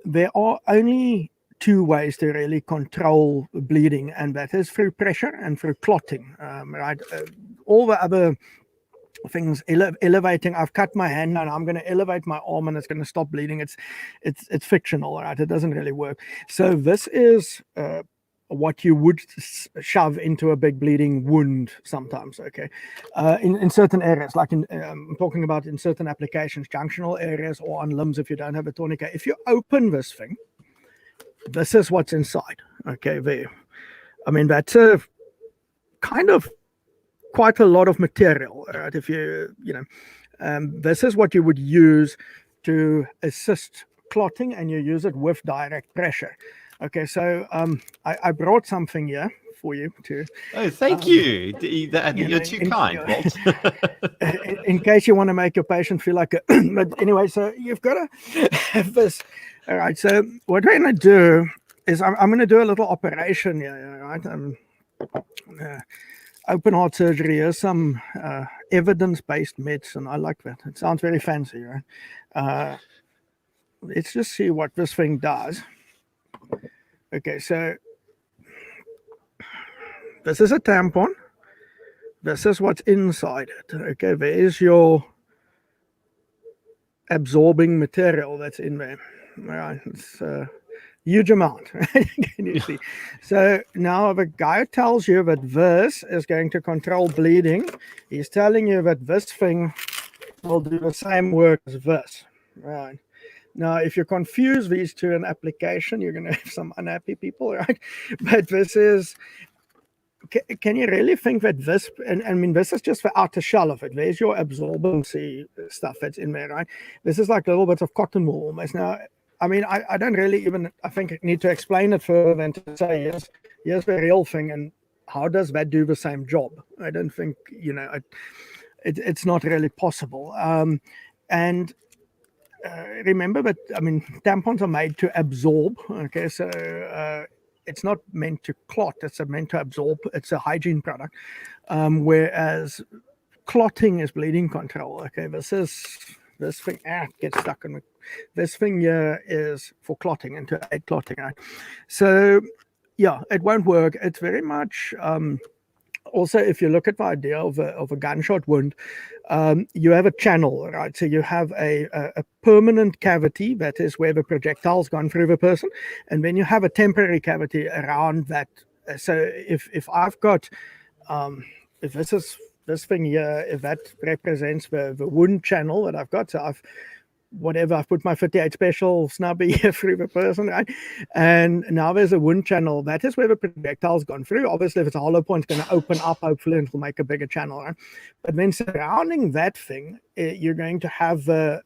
there are only two ways to really control bleeding, and that is through pressure and through clotting, right? All the other things, elevating, I've cut my hand and I'm going to elevate my arm and it's going to stop bleeding. It's fictional, right? It doesn't really work. So this is what you would shove into a big bleeding wound sometimes, okay? In certain areas, like I'm talking about in certain applications, junctional areas or on limbs if you don't have a tourniquet. If you open this thing, this is what's inside, okay, there. I mean, that's a kind of quite a lot of material, right? If this is what you would use to assist clotting, and you use it with direct pressure. Okay, so I brought something here for you too. Oh, thank you. You're too kind, Walt. in case you want to make your patient feel like a but anyway, so you've got to have this. All right, so what we're going to do is I'm going to do a little operation here, right? Open heart surgery. Here's some evidence-based medicine. I like that. It sounds very fancy, right? Let's just see what this thing does. Okay, so this is a tampon. This is what's inside it. Okay, there's your absorbing material that's in there. All right, it's a huge amount. Can you see? So now the guy tells you that this is going to control bleeding. He's telling you that this thing will do the same work as this. Right. Now, if you confuse these two in application, you're going to have some unhappy people, right? But this is, can you really think that this, and I mean, this is just the outer shell of it. There's your absorbency stuff that's in there, right? This is like little bits of cotton wool almost. Now, I mean, I don't really even, I think, need to explain it further than to say, here's the real thing, and how does that do the same job? I don't think, it's not really possible. And remember that, I mean, tampons are made to absorb. Okay, so it's not meant to clot. It's meant to absorb. It's a hygiene product, whereas clotting is bleeding control. Okay, this thing gets stuck in the, this thing here is for clotting and to aid clotting. Right? So yeah, it won't work. It's very much. Also, if you look at the idea of a gunshot wound, you have a channel, right? So you have a permanent cavity, that is where the projectile's gone through the person, and then you have a temporary cavity around that. So if I've got, if this is this thing here, if that represents the wound channel that I've got, so I've put my 58 special snubby here through the person, right? And now there's a wound channel. That is where the projectile's gone through. Obviously, if it's a hollow point, it's going to open up, hopefully, and it'll make a bigger channel, right? But then surrounding that thing, you're going to have the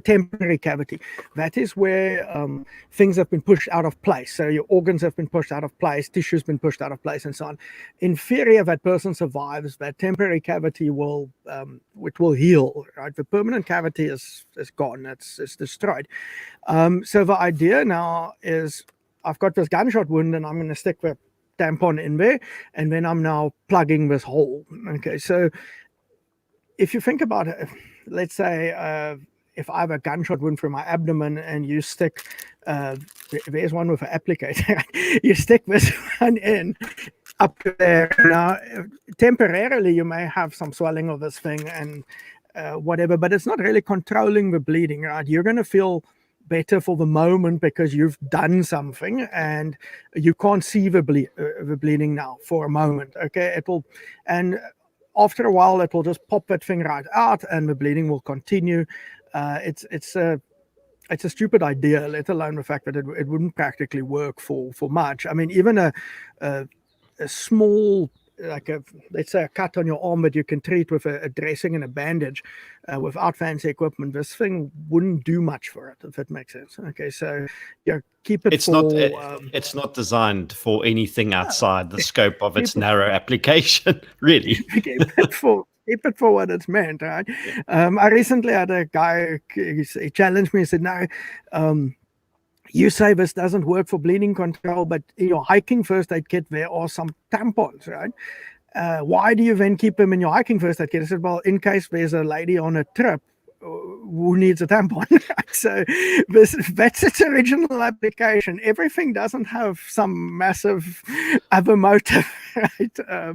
temporary cavity. That is where things have been pushed out of place. So your organs have been pushed out of place, tissue's been pushed out of place, and so on. In theory, if that person survives, that temporary cavity will heal, right? The permanent cavity is gone. It's destroyed. So the idea now is, I've got this gunshot wound, and I'm going to stick the tampon in there, and then I'm now plugging this hole. Okay, so if you think about it, let's say if I have a gunshot wound through my abdomen, and you stick, there's one with an applicator, you stick this one in up there. Now, temporarily, you may have some swelling of this thing and whatever, but it's not really controlling the bleeding, right? You're going to feel better for the moment because you've done something, and you can't see the bleeding now for a moment. Okay, and after a while, it will just pop that thing right out, and the bleeding will continue. It's a stupid idea, let alone the fact that it wouldn't practically work for much. I mean, even a small, like let's say a cut on your arm that you can treat with a dressing and a bandage without fancy equipment, this thing wouldn't do much for it, if it makes sense. Okay, so yeah, keep it. It's not designed for anything outside the scope of its narrow application, really. Keep it for what it's meant, right? I recently had a guy, he challenged me, he said, no, you say this doesn't work for bleeding control, but in your hiking first aid kit, there are some tampons, right? Why do you then keep them in your hiking first aid kit? I said, well, in case there's a lady on a trip who needs a tampon. So that's its original application. Everything doesn't have some massive other motive, right?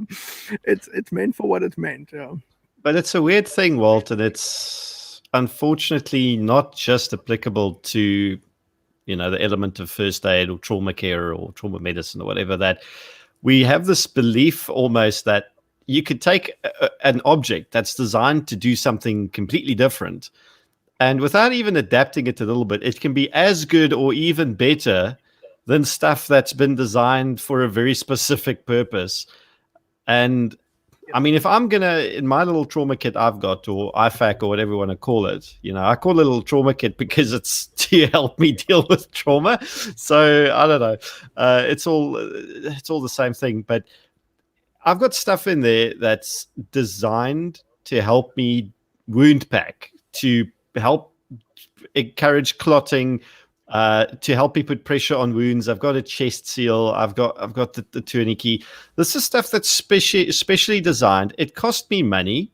It's meant for what it's meant. Yeah. But it's a weird thing, Walt, and it's unfortunately not just applicable to, the element of first aid or trauma care or trauma medicine or whatever, that we have this belief almost that you could take an object that's designed to do something completely different, and without even adapting it a little bit, it can be as good or even better than stuff that's been designed for a very specific purpose. And I mean, if I'm gonna, in my little trauma kit I've got, or IFAC, or whatever you want to call it, I call it a little trauma kit because it's to help me deal with trauma. So I don't know. It's all the same thing, but I've got stuff in there that's designed to help me wound pack, to help encourage clotting, to help me put pressure on wounds. I've got a chest seal. I've got the tourniquet. This is stuff that's specially designed. It cost me money,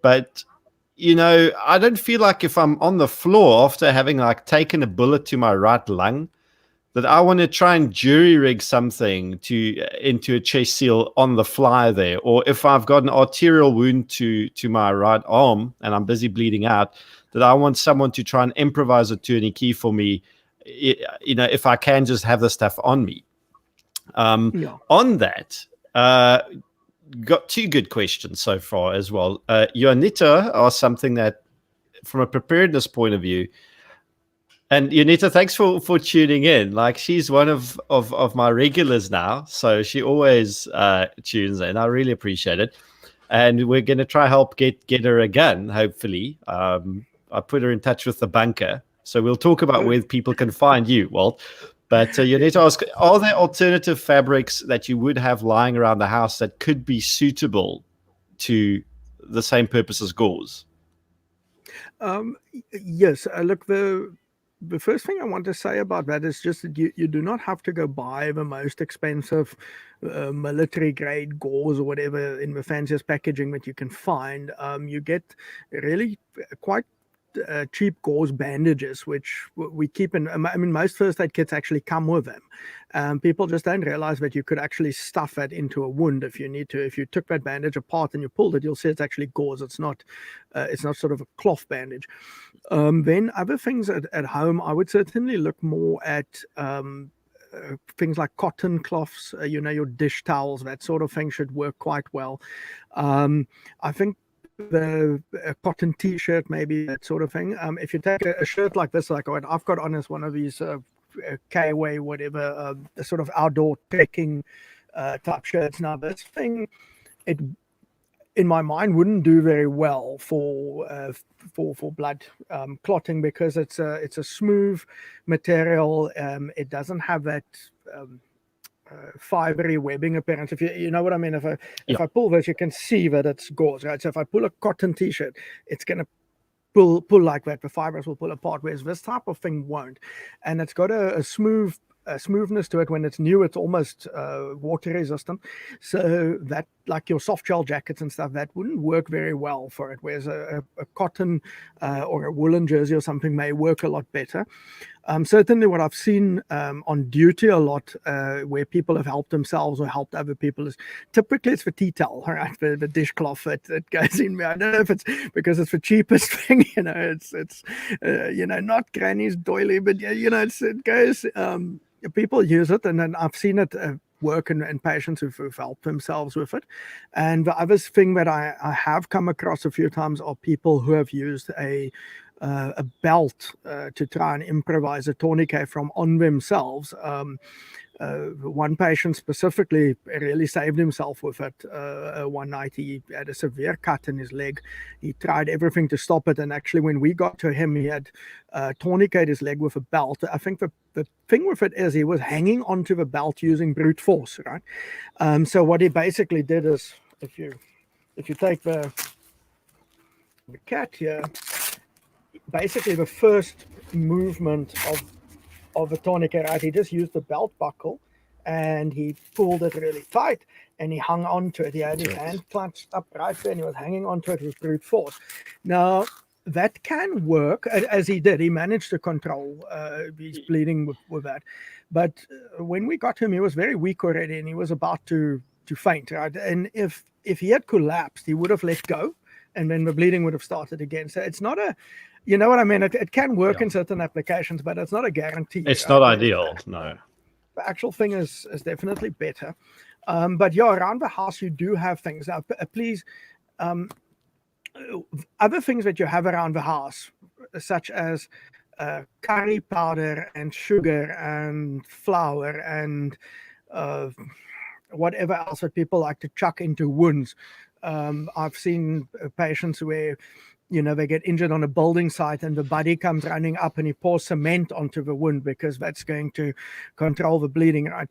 but I don't feel like if I'm on the floor after having like taken a bullet to my right lung, that I want to try and jury rig something into a chest seal on the fly there, or if I've got an arterial wound to my right arm and I'm busy bleeding out, that I want someone to try and improvise a tourniquet for me, if I can just have the stuff on me. On that, got two good questions so far as well. Jonita asked something that, from a preparedness point of view, and Jonita, thanks for tuning in. Like, she's one of my regulars now, so she always tunes in. I really appreciate it, and we're going to try help get her a gun. Hopefully, I put her in touch with the bunker, so we'll talk about where people can find you, Walt. But you need to ask: are there alternative fabrics that you would have lying around the house that could be suitable to the same purpose as gauze? Yes. Look, the first thing I want to say about that is just that you do not have to go buy the most expensive military grade gauze or whatever in the fanciest packaging that you can find. You get really quite cheap gauze bandages, which we keep in. I mean, most first aid kits actually come with them. People just don't realize that you could actually stuff that into a wound if you need to. If you took that bandage apart and you pulled it, you'll see it's actually gauze. It's not sort of a cloth bandage. Then other things at home, I would certainly look more at things like cotton cloths, your dish towels, that sort of thing should work quite well. I think the cotton t-shirt, maybe, that sort of thing. If you take a shirt like this, like what I've got on is one of these K-way, whatever, sort of outdoor trekking type shirts. Now, this thing, it, in my mind, wouldn't do very well for blood clotting, because it's a smooth material. It doesn't have that fibery webbing appearance. If you know what I mean. If I pull this, you can see that it's gauze, right? So if I pull a cotton t-shirt, it's going to pull like that. The fibers will pull apart, whereas this type of thing won't. And it's got a smoothness to it. When it's new, it's almost water resistant, so that, like your soft shell jackets and stuff, that wouldn't work very well for it, whereas a cotton or a woolen jersey or something may work a lot better. Certainly what I've seen on duty a lot, where people have helped themselves or helped other people, is typically it's the tea towel, right? The dishcloth that goes in. I don't know if it's because it's the cheapest thing, it's not granny's doily, but it goes. People use it, and then I've seen it work in patients who've helped themselves with it. And the other thing that I have come across a few times are people who have used a belt to try and improvise a tourniquet from on themselves. One patient specifically really saved himself with it. One night he had a severe cut in his leg. He tried everything to stop it, and actually when we got to him, he had tourniqueted his leg with a belt. I think the thing with it is he was hanging onto the belt using brute force, right? So what he basically did is, if you take the cat here, basically the first movement of the tourniquet, right, he just used the belt buckle and he pulled it really tight and he hung on to it. He had his hand clutched up right there and he was hanging onto it with brute force. Now, that can work, as he did. He managed to control his bleeding with that. But when we got him, he was very weak already and he was about to faint, right? And if he had collapsed, he would have let go and then the bleeding would have started again. So it's not a, you know what I mean? It can work in certain applications, but it's not a guarantee. It's not ideal, no. The actual thing is definitely better. But yeah, around the house, you do have things. Now, please, other things that you have around the house, such as curry powder and sugar and flour and whatever else that people like to chuck into wounds. I've seen patients where, they get injured on a building site and the buddy comes running up and he pours cement onto the wound because that's going to control the bleeding, right?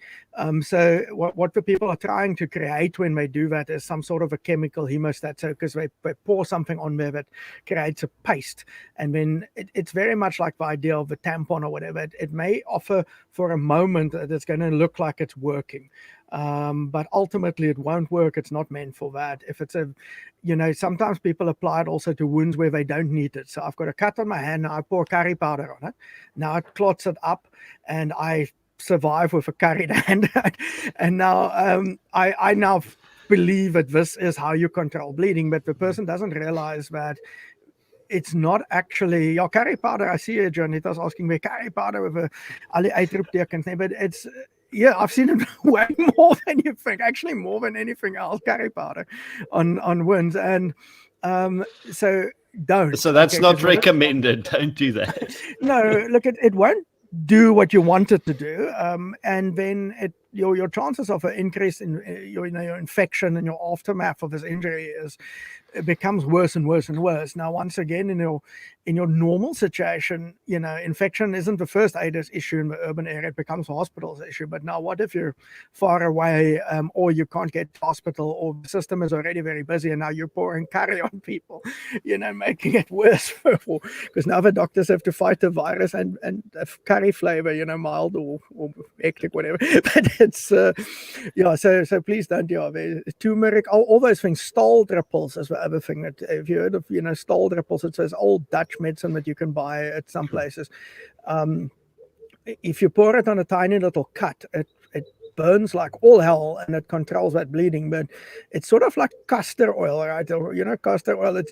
So what the people are trying to create when they do that is some sort of a chemical hemostat. So because they pour something on there that creates a paste, and then it's very much like the idea of a tampon or whatever. It may offer for a moment that it's going to look like it's working. But ultimately it won't work. It's not meant for that. If it's sometimes people apply it also to wounds where they don't need it. So I've got a cut on my hand, now I pour curry powder on it. Now it clots it up and I survive with a curried hand. And now I now believe that this is how you control bleeding, but the person doesn't realize that it's not actually your curry powder. I see Janita's asking me curry powder with a alle uitroeptekens, but it's I've seen it way more than you think, actually more than anything else, curry powder on wounds. And so don't. So that's not recommended. Don't do that. No, look, it won't do what you want it to do. And then your chances of an increase in your infection and your aftermath of this injury it becomes worse and worse and worse. Now, once again, in your normal situation, infection isn't the first aid issue in the urban area. It becomes a hospital's issue. But now, what if you're far away, or you can't get to hospital, or the system is already very busy, and now you're pouring curry on people, making it worse because now the doctors have to fight the virus and curry flavor, mild or hectic, whatever. But it's so please don't turmeric, all those things. Stol dripples is the other thing that, if you heard of stol dripples, it's this old Dutch medicine that you can buy at some places. If you pour it on a tiny little cut, it burns like all hell and it controls that bleeding. But it's sort of like castor oil, right? Or castor oil. It's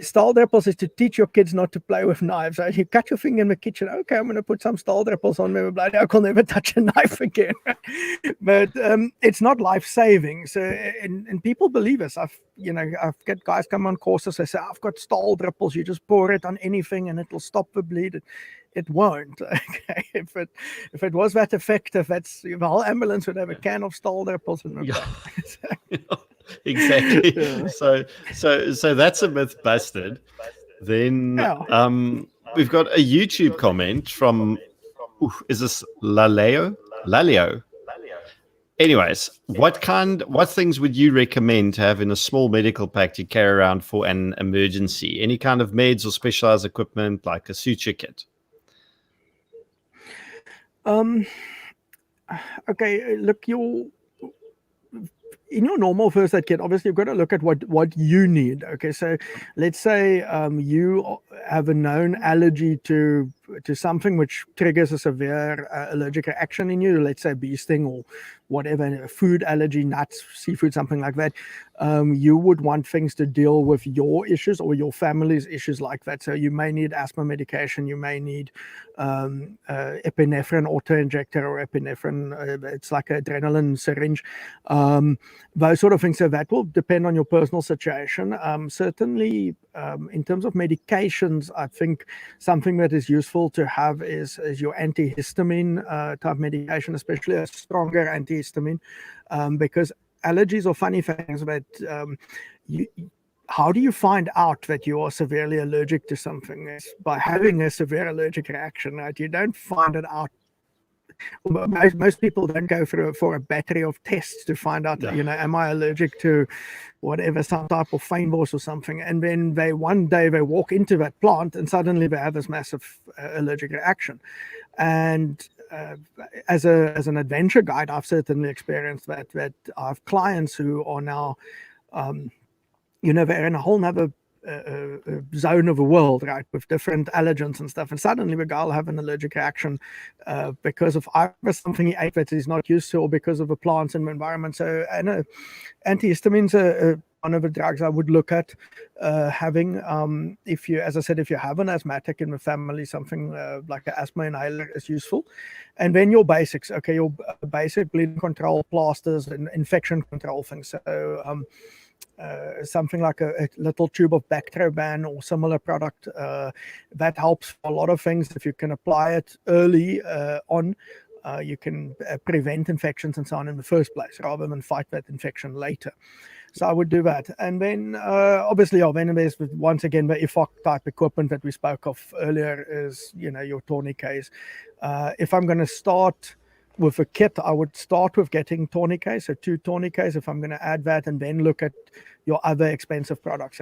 stol dripples is to teach your kids not to play with knives. Right? You cut your finger in the kitchen. Okay, I'm going to put some stol dripples on me. Bloody, I'll never touch a knife again. But it's not life-saving. So, and people believe us. I've got guys come on courses. They say, I've got stol dripples. You just pour it on anything and it'll stop the bleed. It won't. Okay, if it was that effective, the whole ambulance would have a can of stol dripples in the back. Exactly. Yeah. So that's a myth busted. Then we've got a YouTube comment from is this Laleo? Anyways, what things would you recommend to have in a small medical pack to carry around for an emergency? Any kind of meds or specialized equipment like a suture kit? Okay, look, in your normal first aid kit, obviously you've got to look at what you need. Okay, so let's say you have a known allergy to something which triggers a severe allergic reaction in you, let's say bee sting or whatever, food allergy, nuts, seafood, something like that. You would want things to deal with your issues or your family's issues like that. So you may need asthma medication, you may need epinephrine auto-injector or epinephrine, it's like an adrenaline syringe, those sort of things. So that will depend on your personal situation. Certainly, in terms of medications, I think something that is useful to have is your antihistamine type medication, especially a stronger antihistamine, because allergies are funny things. But how do you find out that you are severely allergic to something? It's by having a severe allergic reaction, right? You don't find it out. Most people don't go through for a battery of tests to find out, am I allergic to whatever, some type of fynbos or something, and then one day they walk into that plant and suddenly they have this massive allergic reaction. And as an adventure guide, I've certainly experienced that I have clients who are now, they're in a whole nother zone of the world, right, with different allergens and stuff, and suddenly the guy will have an allergic reaction because of either something he ate that he's not used to or because of the plants and the environment. So antihistamines are one of the drugs I would look at having. If you have an asthmatic in the family, something like an asthma inhaler is useful. And then your basics, your basic bleeding control, plasters, and infection control things. So something like a little tube of Bactroban or similar product that helps for a lot of things if you can apply it early on. you can prevent infections and so on in the first place, rather than fight that infection later. So I would do that. And then obviously, then there's once again the EFOC type equipment that we spoke of earlier is, your tourniquets. If I'm going to start with a kit, I would start with getting tourniquets, so 2 tourniquets if I'm going to add that, and then look at your other expensive products.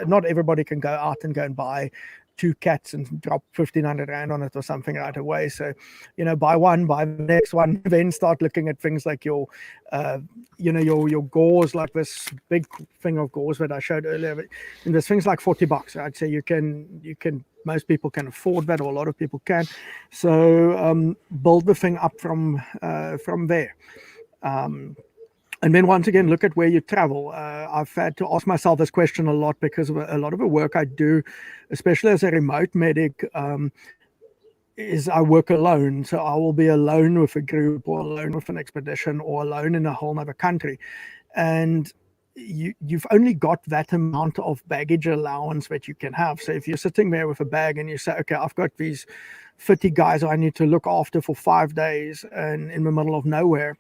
Not everybody can go out and go and buy 2 cats and drop 1,500 rand on it or something right away. So, buy one, buy the next one, then start looking at things like your gauze, like this big thing of gauze that I showed earlier. And there's things like $40, right? So you can most people can afford that, or a lot of people can. So build the thing up from there. And then once again, look at where you travel. I've had to ask myself this question a lot because of a lot of the work I do, especially as a remote medic, is I work alone. So I will be alone with a group, or alone with an expedition, or alone in a whole other country. And you've only got that amount of baggage allowance that you can have. So if you're sitting there with a bag and you say, okay, I've got these 50 guys I need to look after for 5 days and in the middle of nowhere,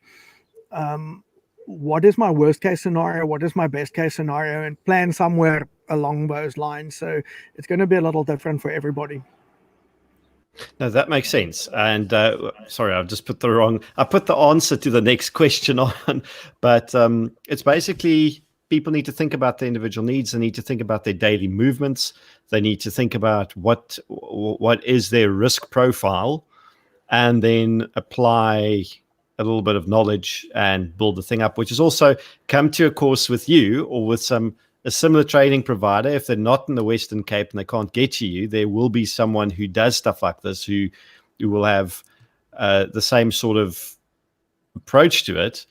what is my worst case scenario? What is my best case scenario? And plan somewhere along those lines. So it's going to be a little different for everybody. No, that makes sense. And sorry, I've just put I put the answer to the next question on, but it's basically people need to think about their individual needs. They need to think about their daily movements. They need to think about what is their risk profile, and then apply a little bit of knowledge and build the thing up, which is also come to a course with you or with a similar training provider. If they're not in the Western Cape and they can't get to you, there will be someone who does stuff like this who will have the same sort of approach to it,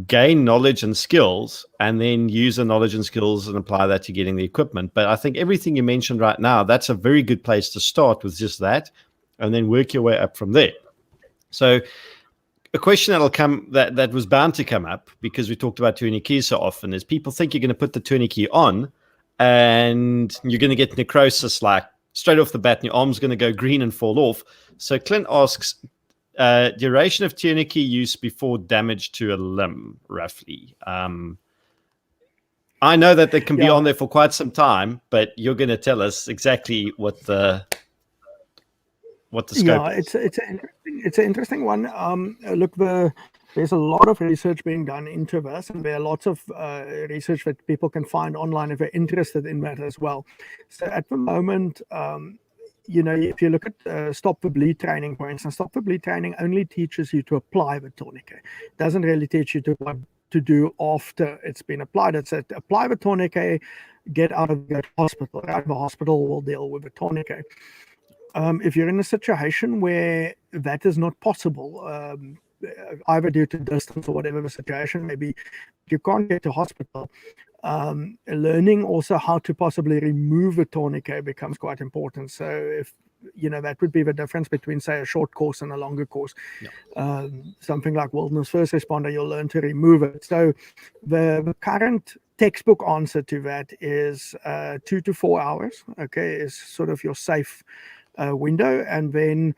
gain knowledge and skills, and then use the knowledge and skills and apply that to getting the equipment. But I think everything you mentioned right now, that's a very good place to start with, just that, and then work your way up from there. So a question that was bound to come up, because we talked about tourniquets so often, is people think you're going to put the tourniquet on and you're going to get necrosis, like straight off the bat, and your arm's going to go green and fall off. So Clint asks, duration of tourniquet use before damage to a limb, roughly. I know that they can be on there for quite some time, but you're going to tell us exactly what the scope is. It's an interesting one. Look, there's a lot of research being done into this, and there are lots of research that people can find online if they're interested in that as well. So at the moment, if you look at stop the bleed training, for instance, stop the bleed training only teaches you to apply the tourniquet. It doesn't really teach you what to do after it's been applied. It's apply the tourniquet, get out of the hospital. Right? The hospital will deal with the tourniquet. If you're in a situation where that is not possible, either due to distance or whatever the situation may be, you can't get to hospital, learning also how to possibly remove a tourniquet becomes quite important. So if that would be the difference between, say, a short course and a longer course. Yeah. Something like Wilderness First Responder, you'll learn to remove it. So the current textbook answer to that is 2 to 4 hours, okay, is sort of your safe window. And then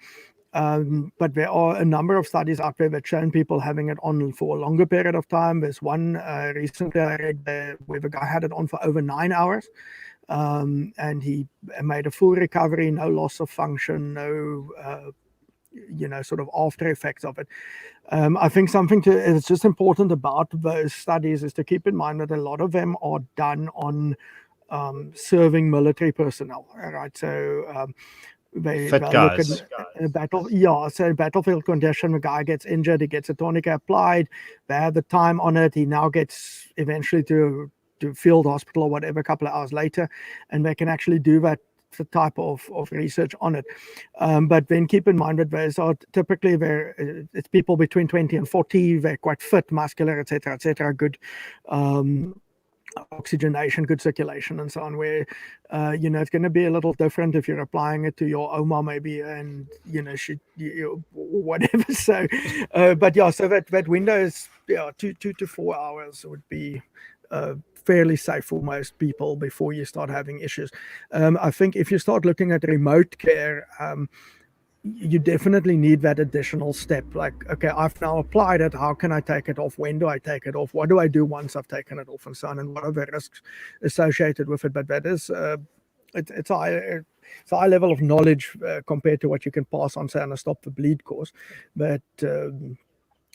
but there are a number of studies out there that shown people having it on for a longer period of time. There's one recently I read where the guy had it on for over 9 hours, and he made a full recovery, no loss of function, no sort of after effects of it. I think it's just important about those studies is to keep in mind that a lot of them are done on serving military personnel, right? So they look at a battlefield condition. The guy gets injured, he gets a tourniquet applied, they have the time on it, he now gets eventually to field hospital or whatever a couple of hours later, and they can actually do that type of research on it. But then keep in mind that those are typically it's people between 20 and 40, they're quite fit, muscular, etc., good oxygenation, good circulation, and so on, where it's going to be a little different if you're applying it to your Oma maybe, and whatever. So but yeah, so that window is 2 to 4 hours would be fairly safe for most people before you start having issues. I think if you start looking at remote care, you definitely need that additional step. Like, okay, I've now applied it. How can I take it off? When do I take it off? What do I do once I've taken it off, and so on? And what are the risks associated with it? But that is, it's a high level of knowledge compared to what you can pass on, say, on a stop the bleed course. But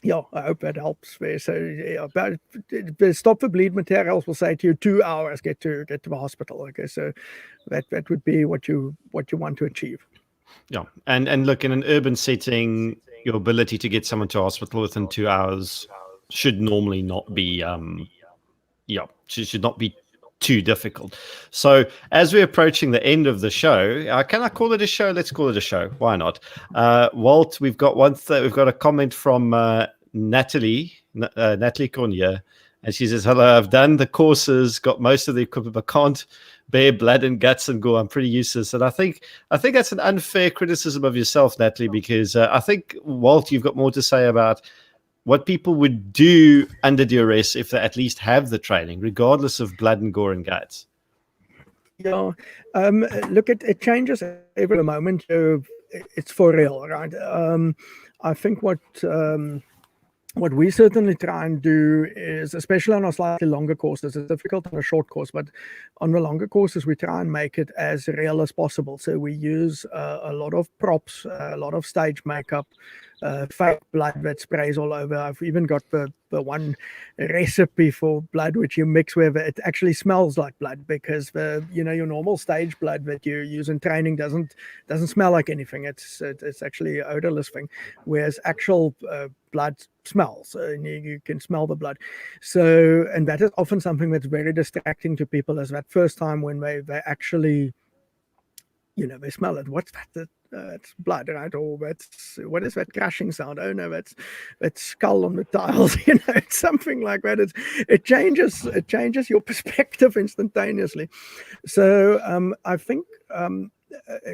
yeah, I hope that helps there. So yeah, but the stop the bleed materials will say to you 2 hours get to the hospital. Okay, so that would be what you want to achieve. Yeah, and look, in an urban setting, your ability to get someone to hospital within 2 hours should normally not be should not be too difficult. So as we're approaching the end of the show, can I call it a show? Let's call it a show. Why not? Walt, we've got we've got a comment from Natalie Cornier, and she says, "Hello, I've done the courses, got most of the equipment, but can't bear blood and guts and gore. I'm pretty useless." And I think that's an unfair criticism of yourself, Natalie, because I think, Walt, you've got more to say about what people would do under duress if they at least have the training, regardless of blood and gore and guts. Yeah, look, it changes every moment. It's for real, right? I think what we certainly try and do is, especially on our slightly longer courses, it's difficult on a short course, but on the longer courses, we try and make it as real as possible. So we use a lot of props, a lot of stage makeup, fake blood that sprays all over. I've even got the one recipe for blood which you mix with. It actually smells like blood, because your normal stage blood that you use in training doesn't smell like anything. It's actually an odorless thing, whereas actual blood smells, and you can smell the blood. So, and that is often something that's very distracting to people, as that first time when they actually, they smell it. What's that? It's blood, right? Or what is that crashing sound? Oh no, that's skull on the tiles. It's something like that. It changes your perspective instantaneously. So I think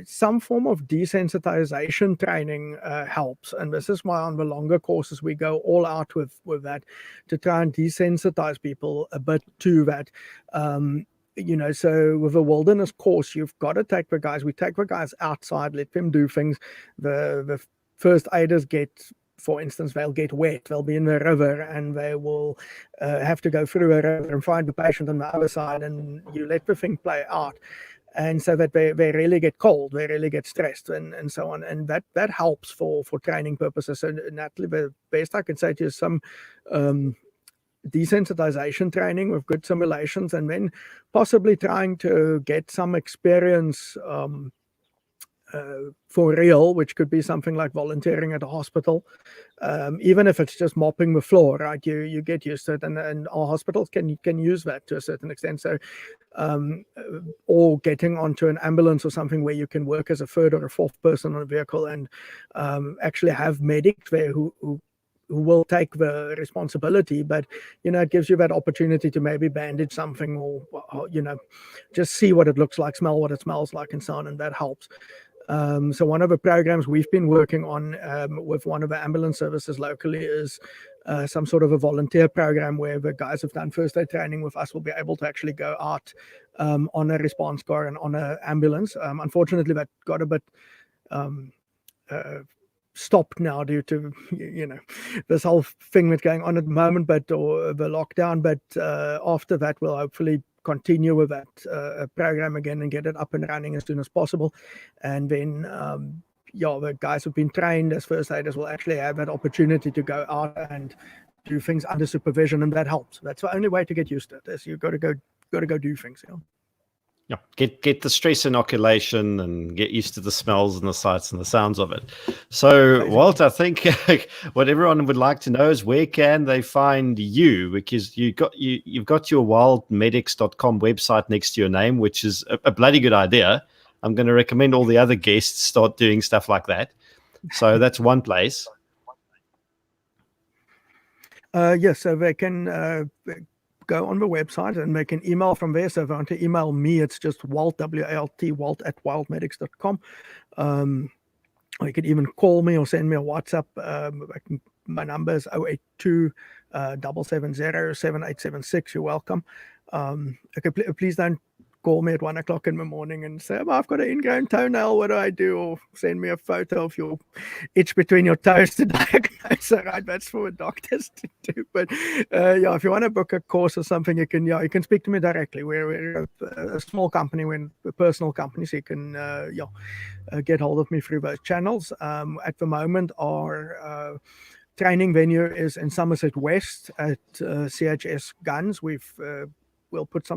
some form of desensitization training helps, and this is why on the longer courses we go all out with that, to try and desensitize people a bit to that. So with a wilderness course, you've got to take the guys. We take the guys outside, let them do things. The first aiders get, for instance, they'll get wet. They'll be in the river, and they will have to go through a river and find the patient on the other side, and you let the thing play out. And so that they really get cold, they really get stressed, and so on. And that helps for training purposes. So Natalie, the best I can say to you is some desensitization training with good simulations, and then possibly trying to get some experience for real, which could be something like volunteering at a hospital, even if it's just mopping the floor, right? You get used to it, and our hospitals can use that to a certain extent. So or getting onto an ambulance or something where you can work as a third or a fourth person on a vehicle, and actually have medics there who will take the responsibility, but it gives you that opportunity to maybe bandage something, or just see what it looks like, smell what it smells like, and so on, and that helps. So one of the programs we've been working on with one of the ambulance services locally is some sort of a volunteer program where the guys have done first aid training with us will be able to actually go out on a response car and on an ambulance. Unfortunately, that got a bit stopped now due to this whole thing that's going on at the moment, or the lockdown. But after that, we'll hopefully continue with that program again and get it up and running as soon as possible. And then the guys who've been trained as first aiders will actually have that opportunity to go out and do things under supervision, and that helps. That's the only way to get used to it, is you got to go do things. Yeah, get the stress inoculation and get used to the smells and the sights and the sounds of it. So, Walt, I think what everyone would like to know is, where can they find you? Because you've got your wildmedix.com website next to your name, which is a bloody good idea. I'm going to recommend all the other guests start doing stuff like that. So that's one place. Yes, so they can go on the website and they can email from there. So if they want to email me, it's just Walt, W-A-L-T, Walt at wildmedix.com. Or you can even call me or send me a WhatsApp. My number is 082 770 7876. You're welcome. Okay, please don't call me at 1 o'clock in the morning and say, I've got an ingrown toenail, what do I do? Or send me a photo of your itch between your toes to diagnose it, right? That's for doctors to do. But if you want to book a course or something, you can speak to me directly. We're a small company, we're a personal company, so you can get hold of me through those channels. At the moment, our training venue is in Somerset West at CHS Guns. We'll put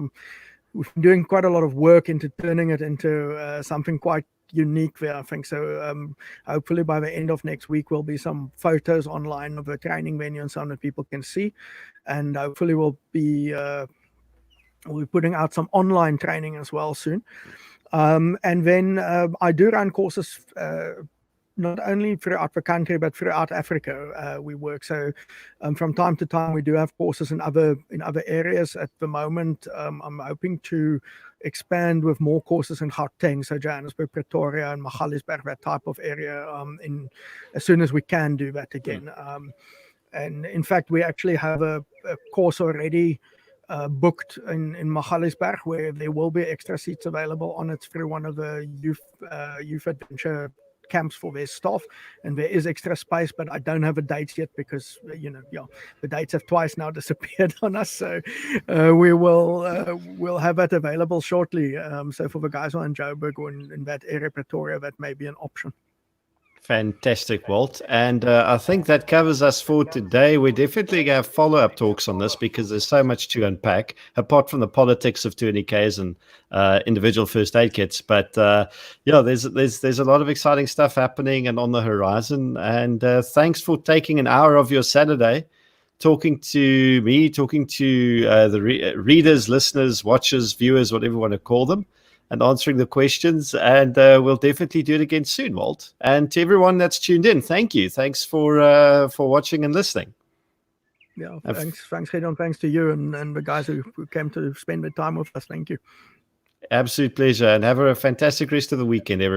we've been doing quite a lot of work into turning it into something quite unique there, I think. So hopefully by the end of next week, will be some photos online of the training venue and so on that people can see. And hopefully we'll be putting out some online training as well soon. And then I do run courses not only throughout the country, but throughout Africa. We work. So from time to time, we do have courses in other areas. At the moment, I'm hoping to expand with more courses in Gauteng, so Johannesburg, Pretoria, and Magaliesberg, that type of area, as soon as we can do that again. And in fact, we actually have a course already booked in Magaliesberg, where there will be extra seats available on it through one of the youth adventure camps for their staff, and there is extra space, but I don't have the dates yet because the dates have twice now disappeared on us. So we'll have that available shortly. So for the guys who are in Joburg or in that area, Pretoria, that may be an option. Fantastic, Walt. And I think that covers us for today. We definitely have follow-up talks on this because there's so much to unpack, apart from the politics of 20Ks and individual first aid kits. But there's a lot of exciting stuff happening and on the horizon. And thanks for taking an hour of your Saturday talking to me, talking to the readers, listeners, watchers, viewers, whatever you want to call them, and answering the questions. And we'll definitely do it again soon, Walt. And to everyone that's tuned in, thank you. Thanks for watching and listening. Yeah, thanks, Gideon. Thanks to you and the guys who came to spend the time with us. Thank you. Absolute pleasure. And have a fantastic rest of the weekend, everyone.